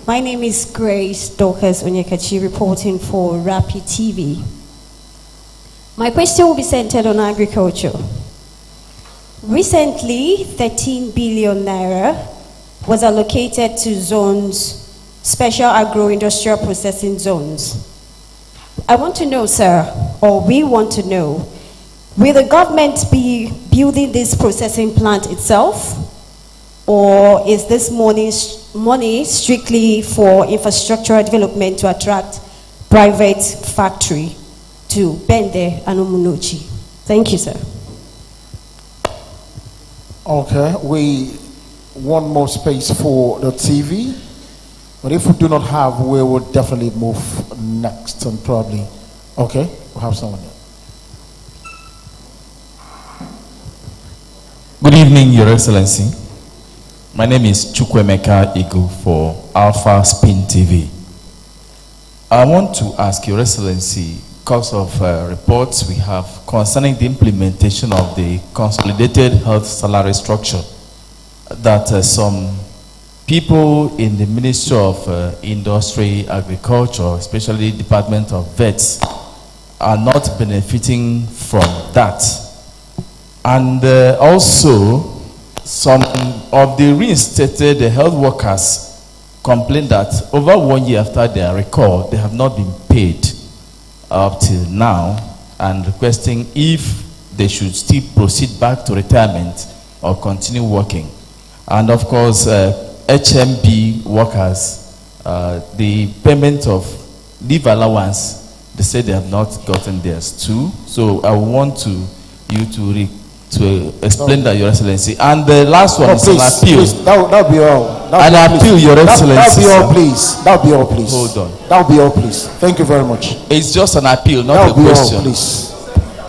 My name is Grace Dorcas Onyekachi, reporting for Rapid TV. My question will be centered on agriculture. Recently, 13 billion naira was allocated to zones, special agro-industrial processing zones. I want to know, sir, or we want to know, will the government be building this processing plant itself, or is this money strictly for infrastructural development to attract private factory to Bende and Umunochi? Thank you, sir. Okay, we want more space for the TV, but if we do not have, we will definitely move next and probably, okay, we'll have someone there. Good evening, Your Excellency. My name is Chukwemeka Igu for Alpha Spin TV. I want to ask Your Excellency, because of reports we have concerning the implementation of the consolidated health salary structure, that some people in the Ministry of Industry, Agriculture, especially Department of Vets, are not benefiting from that. And also, some of the reinstated health workers complain that over 1 year after their recall, they have not been paid up till now, and requesting if they should still proceed back to retirement or continue working. And of course, HMB workers, the payment of leave allowance, they say they have not gotten theirs too. So I want you to explain that, Your Excellency. And the last one is an appeal. Please, that'll be all. An appeal, Your Excellency. That'll be all, please. That'll be all, please. Hold on. That'll be all, please. Thank you very much. It's just an appeal, not that'll a question. All, please.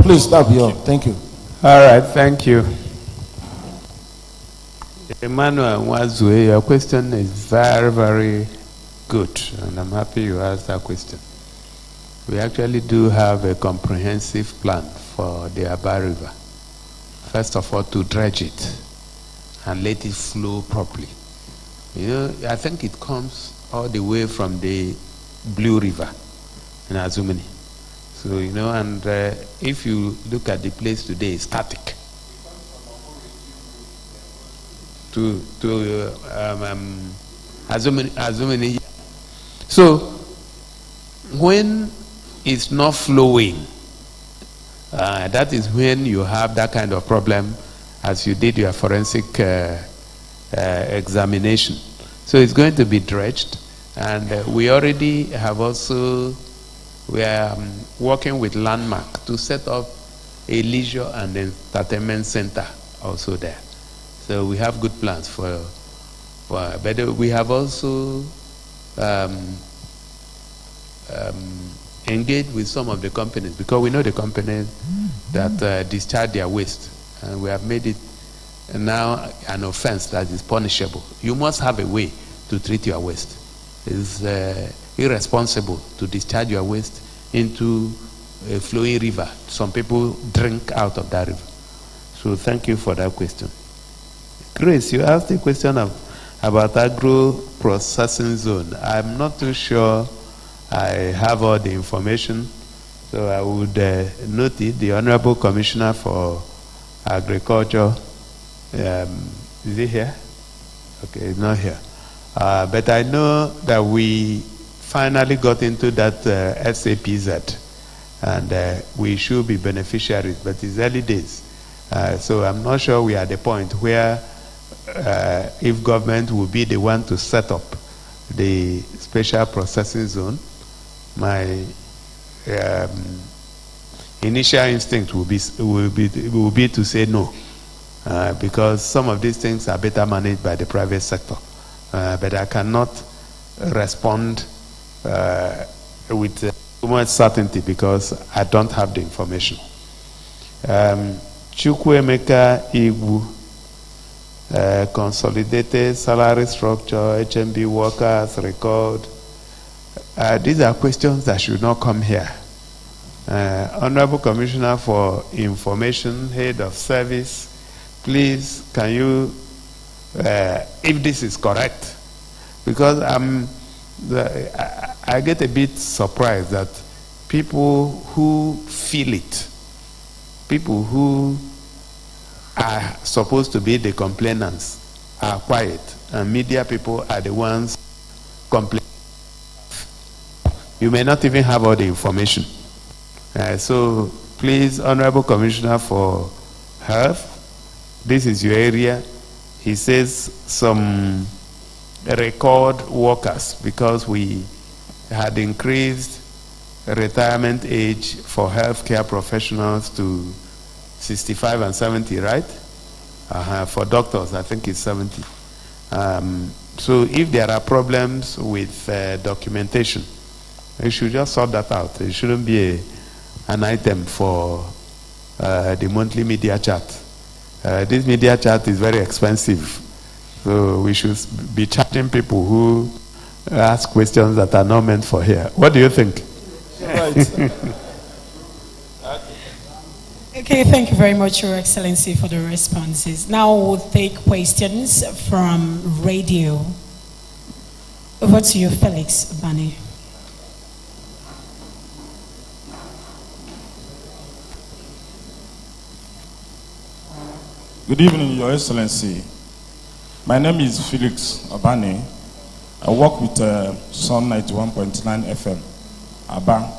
Please, that'll be all. Thank you. All right, thank you. Emmanuel Mwazue, your question is very, very good, and I'm happy you asked that question. We actually do have a comprehensive plan for the Aba River. First of all, to dredge it and let it flow properly. You know, I think it comes all the way from the Blue River in Azumini. So, you know, and if you look at the place today, it's static. To Azumini. So, when it's not flowing, that is when you have that kind of problem as you did your forensic examination. So it's going to be dredged, and we already have also, we are working with Landmark to set up a leisure and entertainment center also there. So we have good plans for but we have also engaged with some of the companies, because we know the companies that discharge their waste, and we have made it now an offense that is punishable. You must have a way to treat your waste. It's irresponsible to discharge your waste into a flowing river. Some people drink out of that river. So thank you for that question. Grace, you asked a question about agro-processing zone. I'm not too sure I have all the information, so I would note it. The Honorable Commissioner for Agriculture, is he here? Okay, he's not here. But I know that we finally got into that SAPZ, and we should be beneficiaries, but it's early days. So I'm not sure we are at the point where if government will be the one to set up the special processing zone, my initial instinct will be to say no, because some of these things are better managed by the private sector. But I cannot respond with too much certainty because I don't have the information. Chukwemeka Igu, consolidated salary structure, HMB workers record. These are questions that should not come here. Honorable Commissioner for Information, Head of Service, please, can you, if this is correct, because I get a bit surprised that people who feel it, people who are supposed to be the complainants, are quiet and media people are the ones complaining. You may not even have all the information. So please, Honorable Commissioner for Health, this is your area. He says some record workers, because we had increased retirement age for healthcare professionals to 65 and 70, right? For doctors, I think it's 70. So if there are problems with documentation, you should just sort that out. It shouldn't be an item for the monthly media chat. This media chat is very expensive. So we should be charging people who ask questions that are not meant for here. What do you think? Right. Okay, thank you very much, Your Excellency, for the responses. Now we'll take questions from radio. Over to you, Felix Bani. Good evening, Your Excellency. My name is Felix Abani. I work with Sun 91.9 FM, Aba.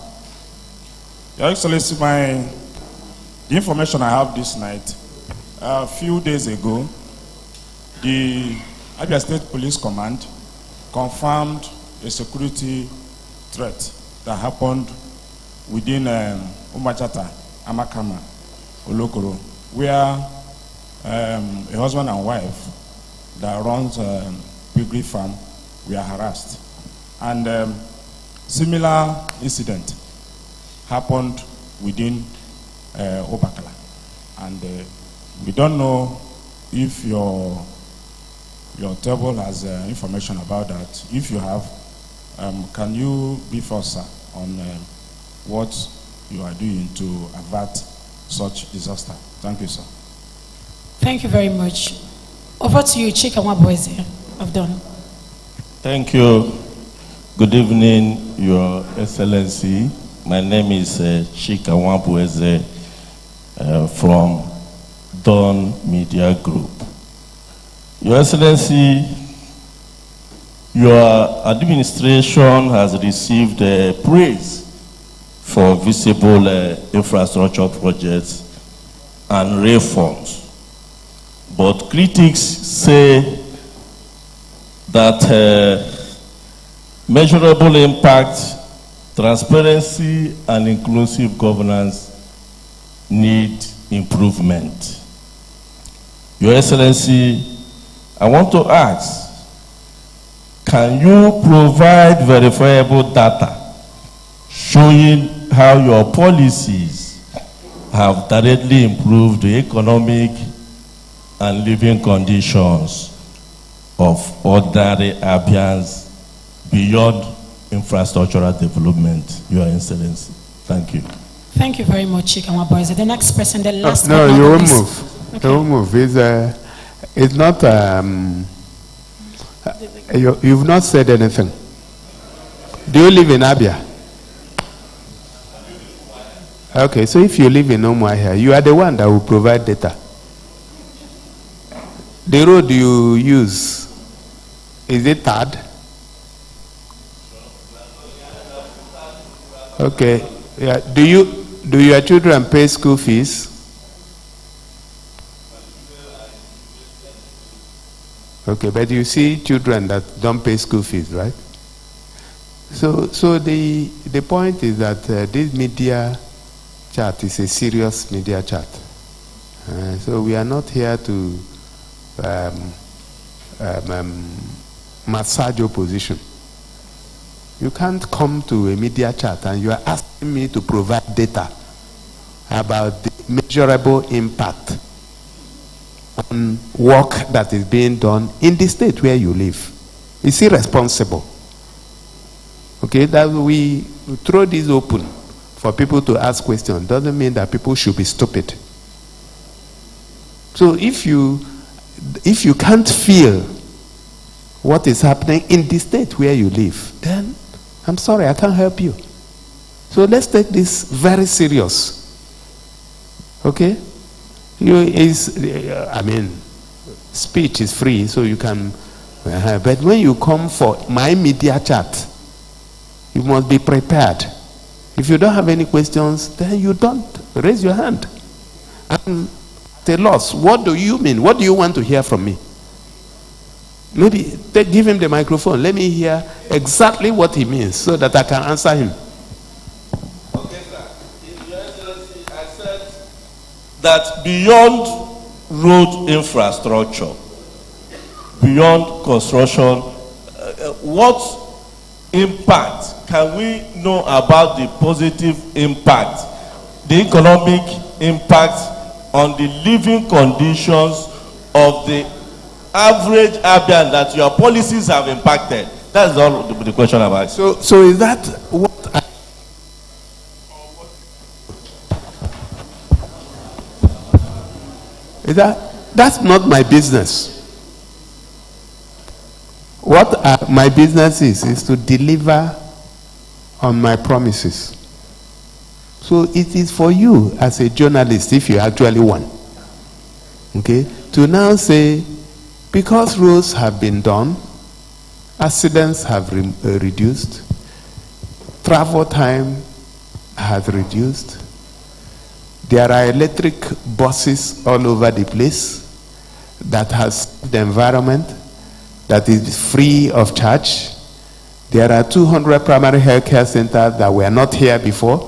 Your Excellency, the information I have this night, a few days ago, the Abia State Police Command confirmed a security threat that happened within Umachata, Amakama, Olokoro, where a husband and wife that runs a piggery farm were harassed. And similar incident happened within Obakala. And we don't know if your table has information about that. If you have, can you brief us, sir, on what you are doing to avert such disaster? Thank you, sir. Thank you very much. Over to you, Chika Mwabweze. I've done. Thank you. Good evening, Your Excellency. My name is Chika Mwabweze from Dawn Media Group. Your Excellency, your administration has received praise for visible infrastructure projects and reforms. But critics say that measurable impact, transparency, and inclusive governance need improvement. Your Excellency, I want to ask, can you provide verifiable data showing how your policies have directly improved the economic and living conditions of ordinary ABIANS beyond infrastructural development, Your Excellency? Thank you. Thank you very much, Chika Mwabweze. The next person, the last No, you won't move. Okay. You won't move. It's not, you've not said anything. Do you live in Abia? Okay, so if you live in Umuahia, you are the one that will provide data. The road you use, is it tarred? Okay. Yeah. Do your children pay school fees? Okay, but you see children that don't pay school fees, right? So the point is that this media chat is a serious media chat. So we are not here to massage your position. You can't come to a media chat and you are asking me to provide data about the measurable impact on work that is being done in the state where you live. It's irresponsible. Okay, that we throw this open for people to ask questions doesn't mean that people should be stupid. So if you can't feel what is happening in the state where you live, then I'm sorry, I can't help you. So let's take this very serious. Okay? Speech is free, so you can But when you come for my media chat, you must be prepared. If you don't have any questions, then you don't raise your hand. I'm at a loss. What do you mean? What do you want to hear from me? Maybe give him the microphone. Let me hear exactly what he means so that I can answer him. Okay, sir. In Your Excellency, I said that beyond road infrastructure, beyond construction, what impact can we know about the positive impact, the economic impact on the living conditions of the average ABIAN that your policies have impacted? That's all the question about. So is that what that's not my business. What my business is to deliver on my promises. So it is for you as a journalist, if you actually want, okay, to now say, because roads have been done, accidents have reduced, travel time has reduced, there are electric buses all over the place that has the environment, that is free of charge. There are 200 primary health care centers that were not here before.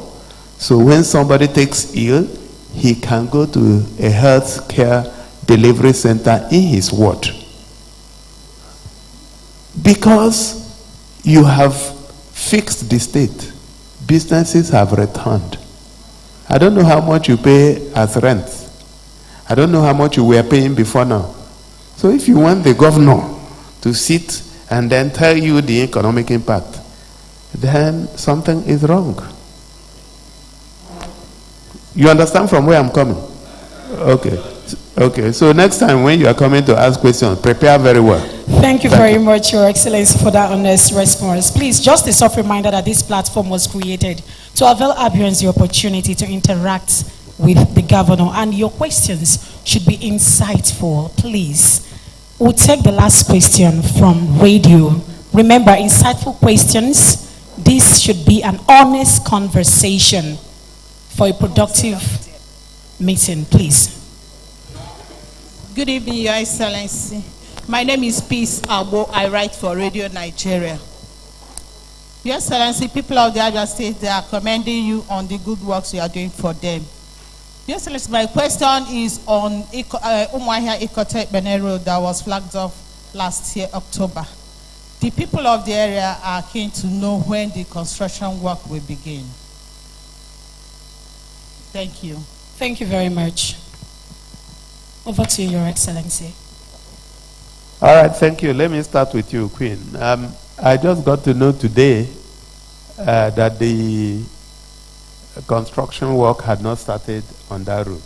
So when somebody takes ill, he can go to a health care delivery center in his ward. Because you have fixed the state, businesses have returned. I don't know how much you pay as rent. I don't know how much you were paying before now. So if you want the governor to sit and then tell you the economic impact, then something is wrong. You understand from where I'm coming? Okay, so next time when you are coming to ask questions, prepare very well. Thank you very much, Your Excellency, for that honest response. Please, just a soft reminder that this platform was created to avail ABIANS the opportunity to interact with the governor, and your questions should be insightful, please. We'll take the last question from radio. Remember, insightful questions. This should be an honest conversation for a productive meeting, please. Good evening, Your Excellency. My name is Peace Abo. I write for Radio Nigeria. Your Excellency, people of the Abia State, they are commending you on the good works you are doing for them. Your Excellency, my question is on Umuahia Ikote Bene Road that was flagged off last year, October. The people of the area are keen to know when the construction work will begin. Thank you. Thank you very much. Over to you, Your Excellency. All right, thank you. Let me start with you, Queen. I just got to know today that the construction work had not started on that road.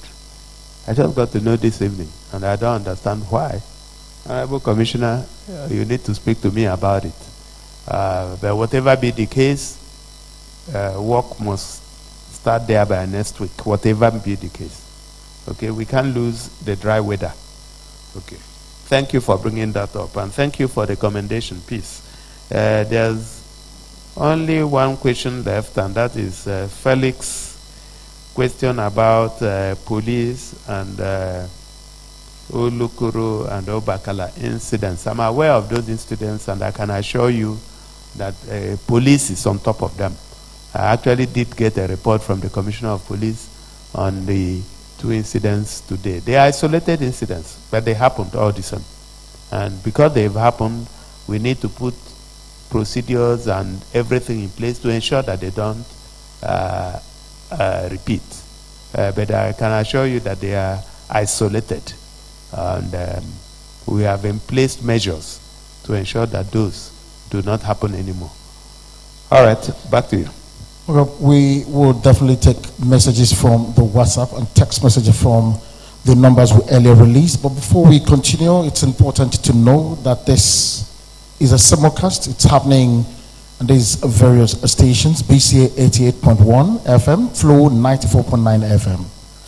I just got to know this evening, and I don't understand why. Honorable Commissioner, you need to speak to me about it. But whatever be the case, work must start there by next week, whatever be the case. Okay, we can't lose the dry weather. Okay. Thank you for bringing that up, and thank you for the commendation piece. There's only one question left, and that is Felix's question about police and Olukuru and Obakala incidents. I'm aware of those incidents, and I can assure you that police is on top of them. I actually did get a report from the Commissioner of Police on the 2 incidents today. They are isolated incidents, but they happened all the same. And because they've happened, we need to put procedures and everything in place to ensure that they don't repeat. But I can assure you that they are isolated. And we have in place measures to ensure that those do not happen anymore. All right, back to you. Well, we will definitely take messages from the WhatsApp and text messages from the numbers we earlier released. But before we continue, it's important to know that this is a simulcast. It's happening on these various stations: BCA 88.1 FM, Flow 94.9 FM.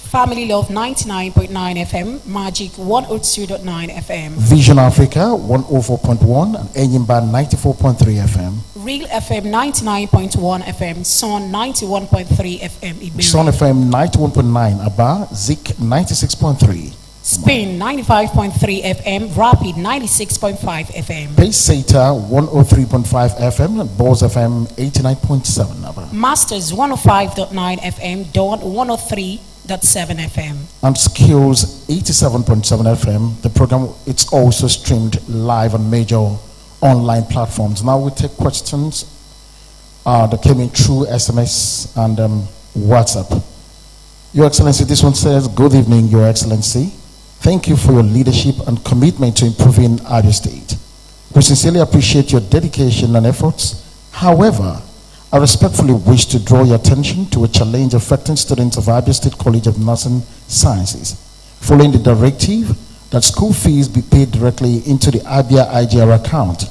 Family Love 99.9 FM, Magic 102.9 FM. Vision Africa 104.1 and Enyimba 94.3 FM. Real FM 99.1 FM, Sun 91.3 FM, Iberia. Sun FM 91.9 Aba, Zik 96.3. Spain 95.3 FM, Rapid 96.5 FM. Paysata 103.5 FM, Balls FM 89.7 Aba. Masters 105.9 FM, Dawn 103.7 FM. And Skills 87.7 FM. The program, it's also streamed live on major online platforms. Now we take questions that came in through SMS and WhatsApp. Your Excellency, this one says, good evening, Your Excellency. Thank you for your leadership and commitment to improving Abia State. We sincerely appreciate your dedication and efforts. However, I respectfully wish to draw your attention to a challenge affecting students of Abia State College of Nursing Sciences. Following the directive that school fees be paid directly into the Abia IGR account.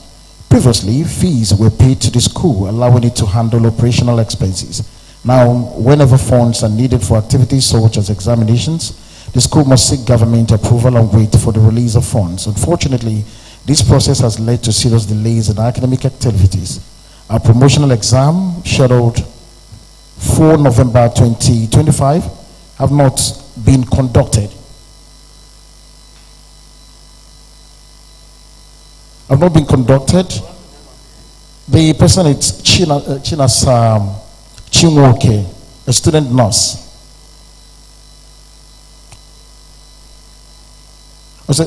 Previously, fees were paid to the school, allowing it to handle operational expenses. Now, whenever funds are needed for activities such as examinations, the school must seek government approval and wait for the release of funds. Unfortunately, this process has led to serious delays in academic activities. Our promotional exam, scheduled for November 2025, have not been conducted. The person is Chinas Chinwoke, a student nurse.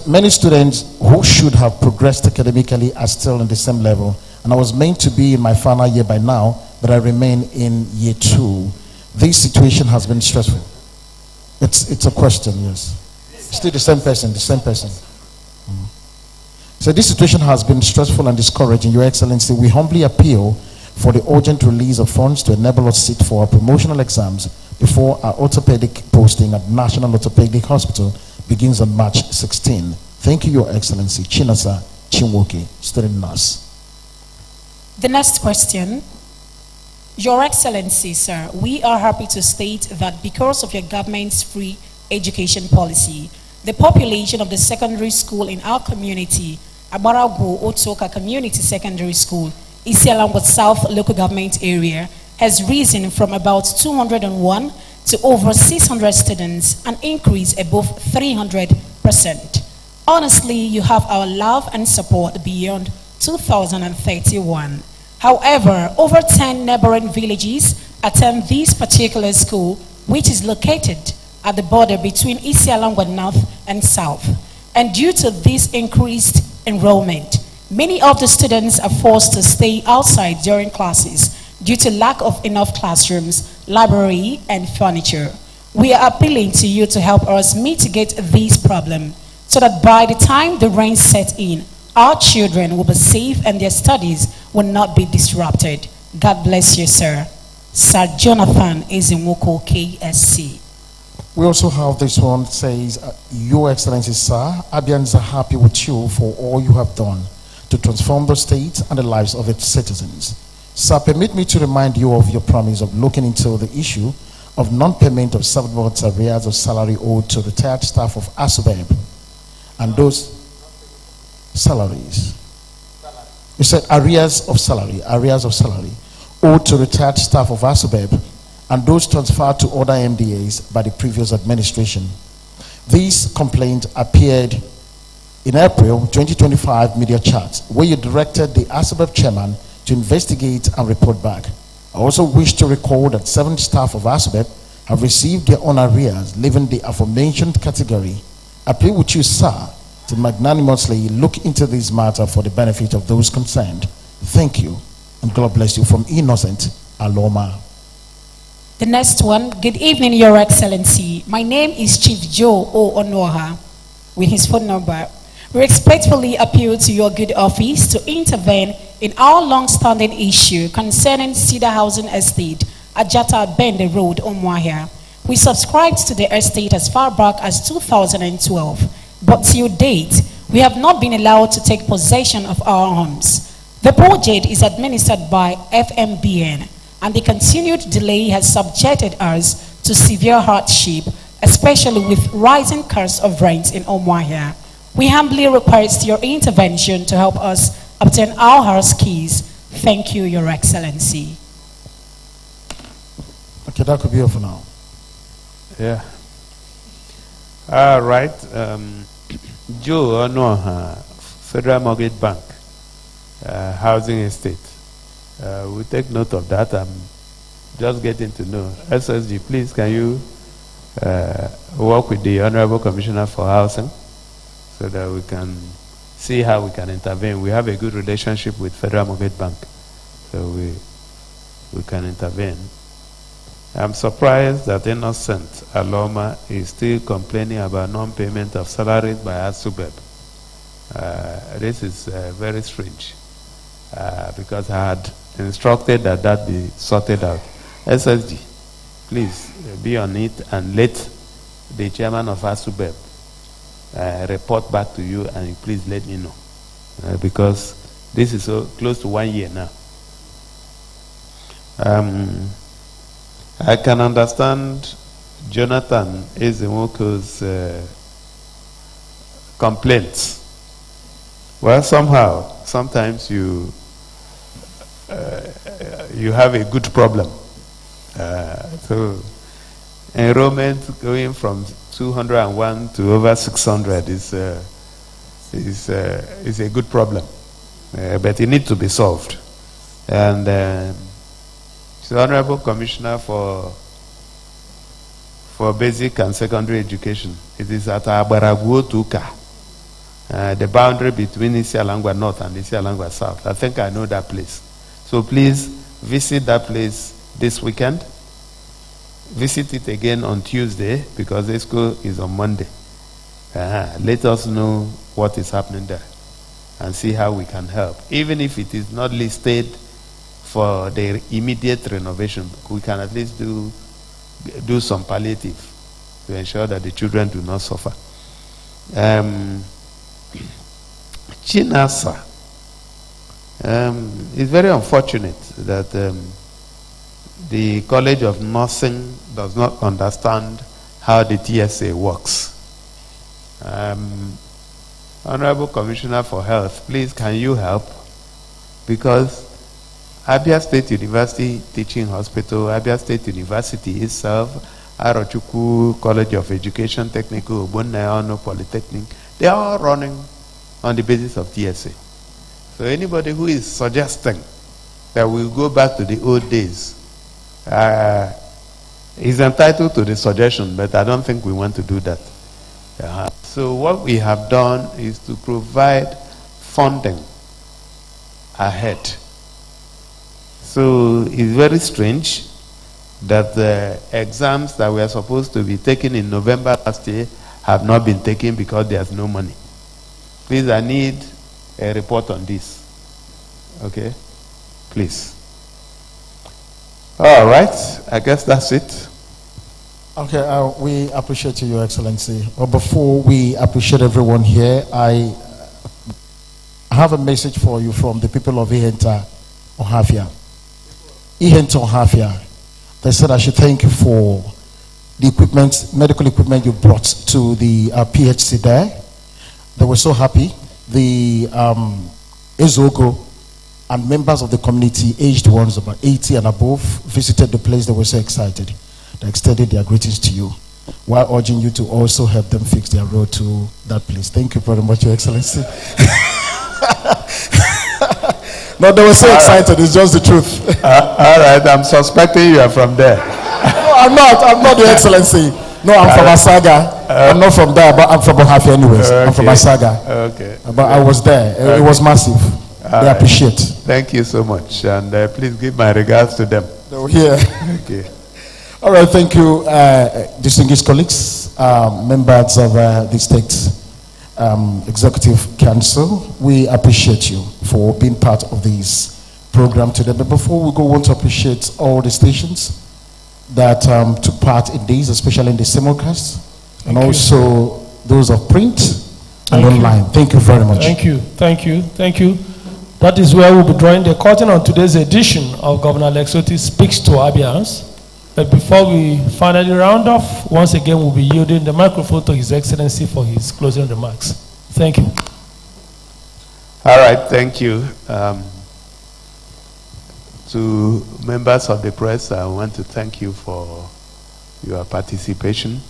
Many students who should have progressed academically are still in the same level, and I was meant to be in my final year by now, but I remain in year 2. This situation has been stressful. It's a question, yes. Still the same person. So this situation has been stressful and discouraging. Your Excellency, we humbly appeal for the urgent release of funds to enable us sit for our promotional exams before our orthopedic posting at National Orthopedic Hospital begins on March 16. Thank you, Your Excellency. Chinasa Chinwoke, student nurse. The next question. Your Excellency, sir, we are happy to state that because of your government's free education policy, the population of the secondary school in our community, Abarago Otoka Community Secondary School, Isialangwa South Local Government Area, has risen from about 201 to over 600 students, an increase above 300%. Honestly, you have our love and support beyond 2031. However, over 10 neighboring villages attend this particular school, which is located at the border between Isialangwa North and South. And due to this increased enrollment, many of the students are forced to stay outside during classes due to lack of enough classrooms, library, and furniture. We are appealing to you to help us mitigate this problem so that by the time the rain sets in, our children will be safe and their studies will not be disrupted. God bless you, sir. Sir Jonathan Ezenwoko, KSC. We also have this one, says, Your Excellency, sir, Abians are happy with you for all you have done to transform the state and the lives of its citizens. Sir, permit me to remind you of your promise of looking into the issue of non-payment of 7 months arrears of salary owed to retired staff of ASUBEB and those salaries. You said arrears of salary owed to retired staff of ASUBEB and those transferred to other MDAs by the previous administration. These complaints appeared in April 2025 media chat, where you directed the ASUBEB chairman to investigate and report back. I also wish to recall that 7 staff of ASUBEB have received their own arrears, leaving the aforementioned category. I plead with you, sir, to magnanimously look into this matter for the benefit of those concerned. Thank you, and God bless you. From Innocent Aloma. The next one. Good evening, Your Excellency. My name is Chief Joe O. Onoha, with his phone number. We respectfully appeal to your good office to intervene in our long-standing issue concerning Cedar Housing Estate, Ajata Bende Road, Umuahia. We subscribed to the estate as far back as 2012, but till date, we have not been allowed to take possession of our homes. The project is administered by FMBN, and the continued delay has subjected us to severe hardship especially with rising costs of rent in Umuahia. We humbly request your intervention to help us obtain our house keys. Thank you, Your Excellency. Okay, that could be all for now. Yeah. All right. Joe Onoha, Federal Mortgage Bank, Housing Estate. We take note of that. I'm just getting to know. SSG, please, can you work with the Honorable Commissioner for Housing so that we can see how we can intervene. We have a good relationship with Federal Mortgage Bank, so we can intervene. I'm surprised that Innocent Aloma is still complaining about non-payment of salaries by ASUBEB. This is very strange because I had instructed that that be sorted out. SSG, please be on it and let the chairman of ASUBEB report back to you, and please let me know because this is so close to 1 year now. I can understand Jonathan Ezemoko's complaints. Well, sometimes you have a good problem. So enrollment going from 201 to over 600 is a good problem, but it needs to be solved. And the Honorable Commissioner for Basic and Secondary Education, it is at Abaraguo Tuka, the boundary between Isialangwa North and Isialangwa South. I think I know that place. So please visit that place this weekend. Visit it again on Tuesday because the school is on Monday. Let us know what is happening there and see how we can help. Even if it is not listed for the immediate renovation, we can at least do some palliative to ensure that the children do not suffer. Chinasa, it's very unfortunate that the College of Nursing does not understand how the TSA works. Honorable Commissioner for Health, please can you help? Because Abia State University Teaching Hospital, Abia State University itself, Arochukwu College of Education Technical, Ogbonnaya Polytechnic, they are all running on the basis of TSA. So anybody who is suggesting that we'll go back to the old days is entitled to the suggestion, but I don't think we want to do that. So what we have done is to provide funding ahead. So it's very strange that the exams that were supposed to be taken in November last year have not been taken because there's no money. Please, I need a report on this. Okay? Please. All right. I guess that's it. Okay, we appreciate you, Your Excellency. But before we appreciate everyone here, I have a message for you from the people of Ihenta Ohafia. Ihenta Ohafia, they said I should thank you for the equipment, medical equipment you brought to the PHC there. They were so happy. The Ezogo and members of the community, aged ones about 80 and above, visited the place. They were so excited. They extended their greetings to you while urging you to also help them fix their road to that place. Thank you very much, Your Excellency. No, they were so excited. It's just the truth. All right, I'm suspecting you are from there. No, I'm not, Your Excellency. No, I'm from Asaga. I'm not from there, but I'm from Ohafia anyways. Okay. I'm from Asaga. Okay. But I was there. It was massive. They appreciate. Thank you so much. And please give my regards to them. They were here. Okay. All right, thank you, distinguished colleagues, members of the State Executive Council. We appreciate you for being part of this program today. But before we go, we want to appreciate all the stations that took part in these, especially in the simulcast, and also those of print and online. Thank you very much. Thank you, thank you, thank you. That is where we'll be drawing the curtain on today's edition of Governor Alex Otti Speaks to ABIANS. Before we finally round off, once again we'll be yielding the microphone to His Excellency for his closing remarks. Thank you. All right, thank you. To members of the press, I want to thank you for your participation.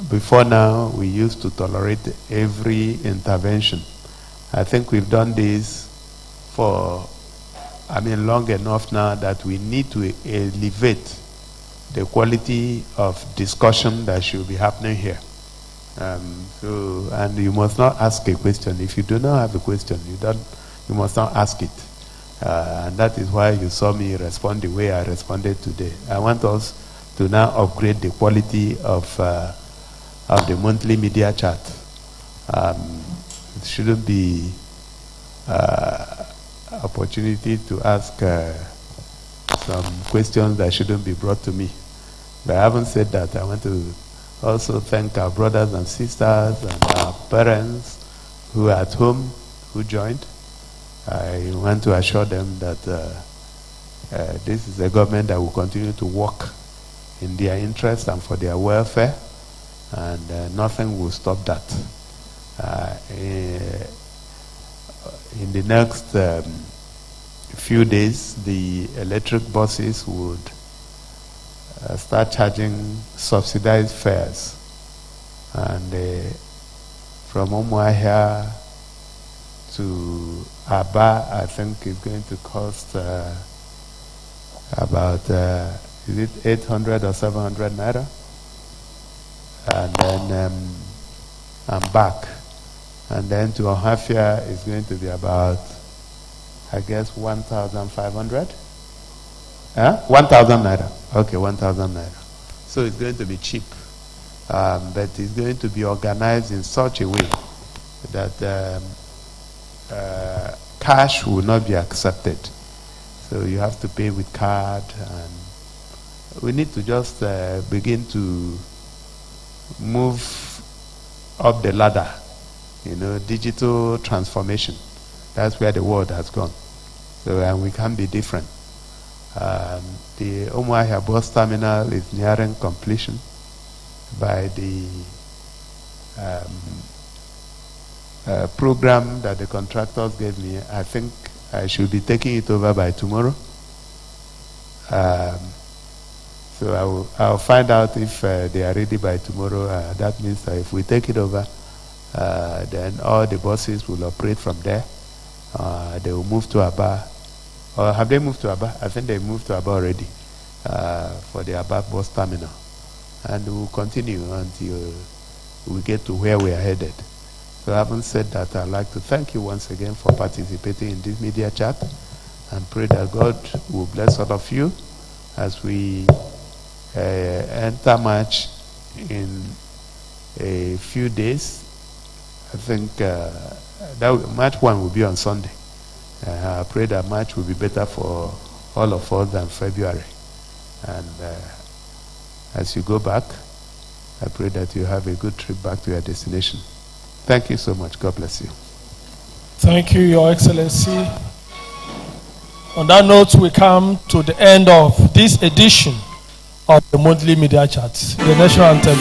Before now, we used to tolerate every intervention. I think we've done this for, long enough now that we need to elevate the quality of discussion that should be happening here. And you must not ask a question. If you do not have a question, you must not ask it. And that is why you saw me respond the way I responded today. I want us to now upgrade the quality of the monthly media chat. It shouldn't be opportunity to ask some questions that shouldn't be brought to me. But I haven't said that. I want to also thank our brothers and sisters and our parents who are at home, who joined. I want to assure them that this is a government that will continue to work in their interest and for their welfare, and nothing will stop that. In the next few days, the electric buses would start charging subsidized fares, and from Abuja to Aba, I think it's going to cost about is it 800 or 700 naira, and then I'm back, and then to Ohafia is going to be about, I guess, 1,500. 1,000 naira. Okay, 1,000 naira. So it's going to be cheap, but it's going to be organized in such a way that cash will not be accepted. So you have to pay with card, and we need to just begin to move up the ladder. Digital transformation. That's where the world has gone. So, and we can be different. The Umuahia bus terminal is nearing completion. By the program that the contractors gave me, I think I should be taking it over by tomorrow. So I'll find out if they are ready by tomorrow. That means that if we take it over, then all the buses will operate from there. They will move to Aba. Or have they moved to Aba? I think they moved to Aba already for the Aba bus terminal. And we'll continue until we get to where we are headed. So having said that, I'd like to thank you once again for participating in this media chat, and pray that God will bless all of you as we enter March in a few days. I think March 1 will be on Sunday. I pray that March will be better for all of us than February. And as you go back, I pray that you have a good trip back to your destination. Thank you so much. God bless you. Thank you, Your Excellency. On that note, we come to the end of this edition of the monthly media chat, the national anthem.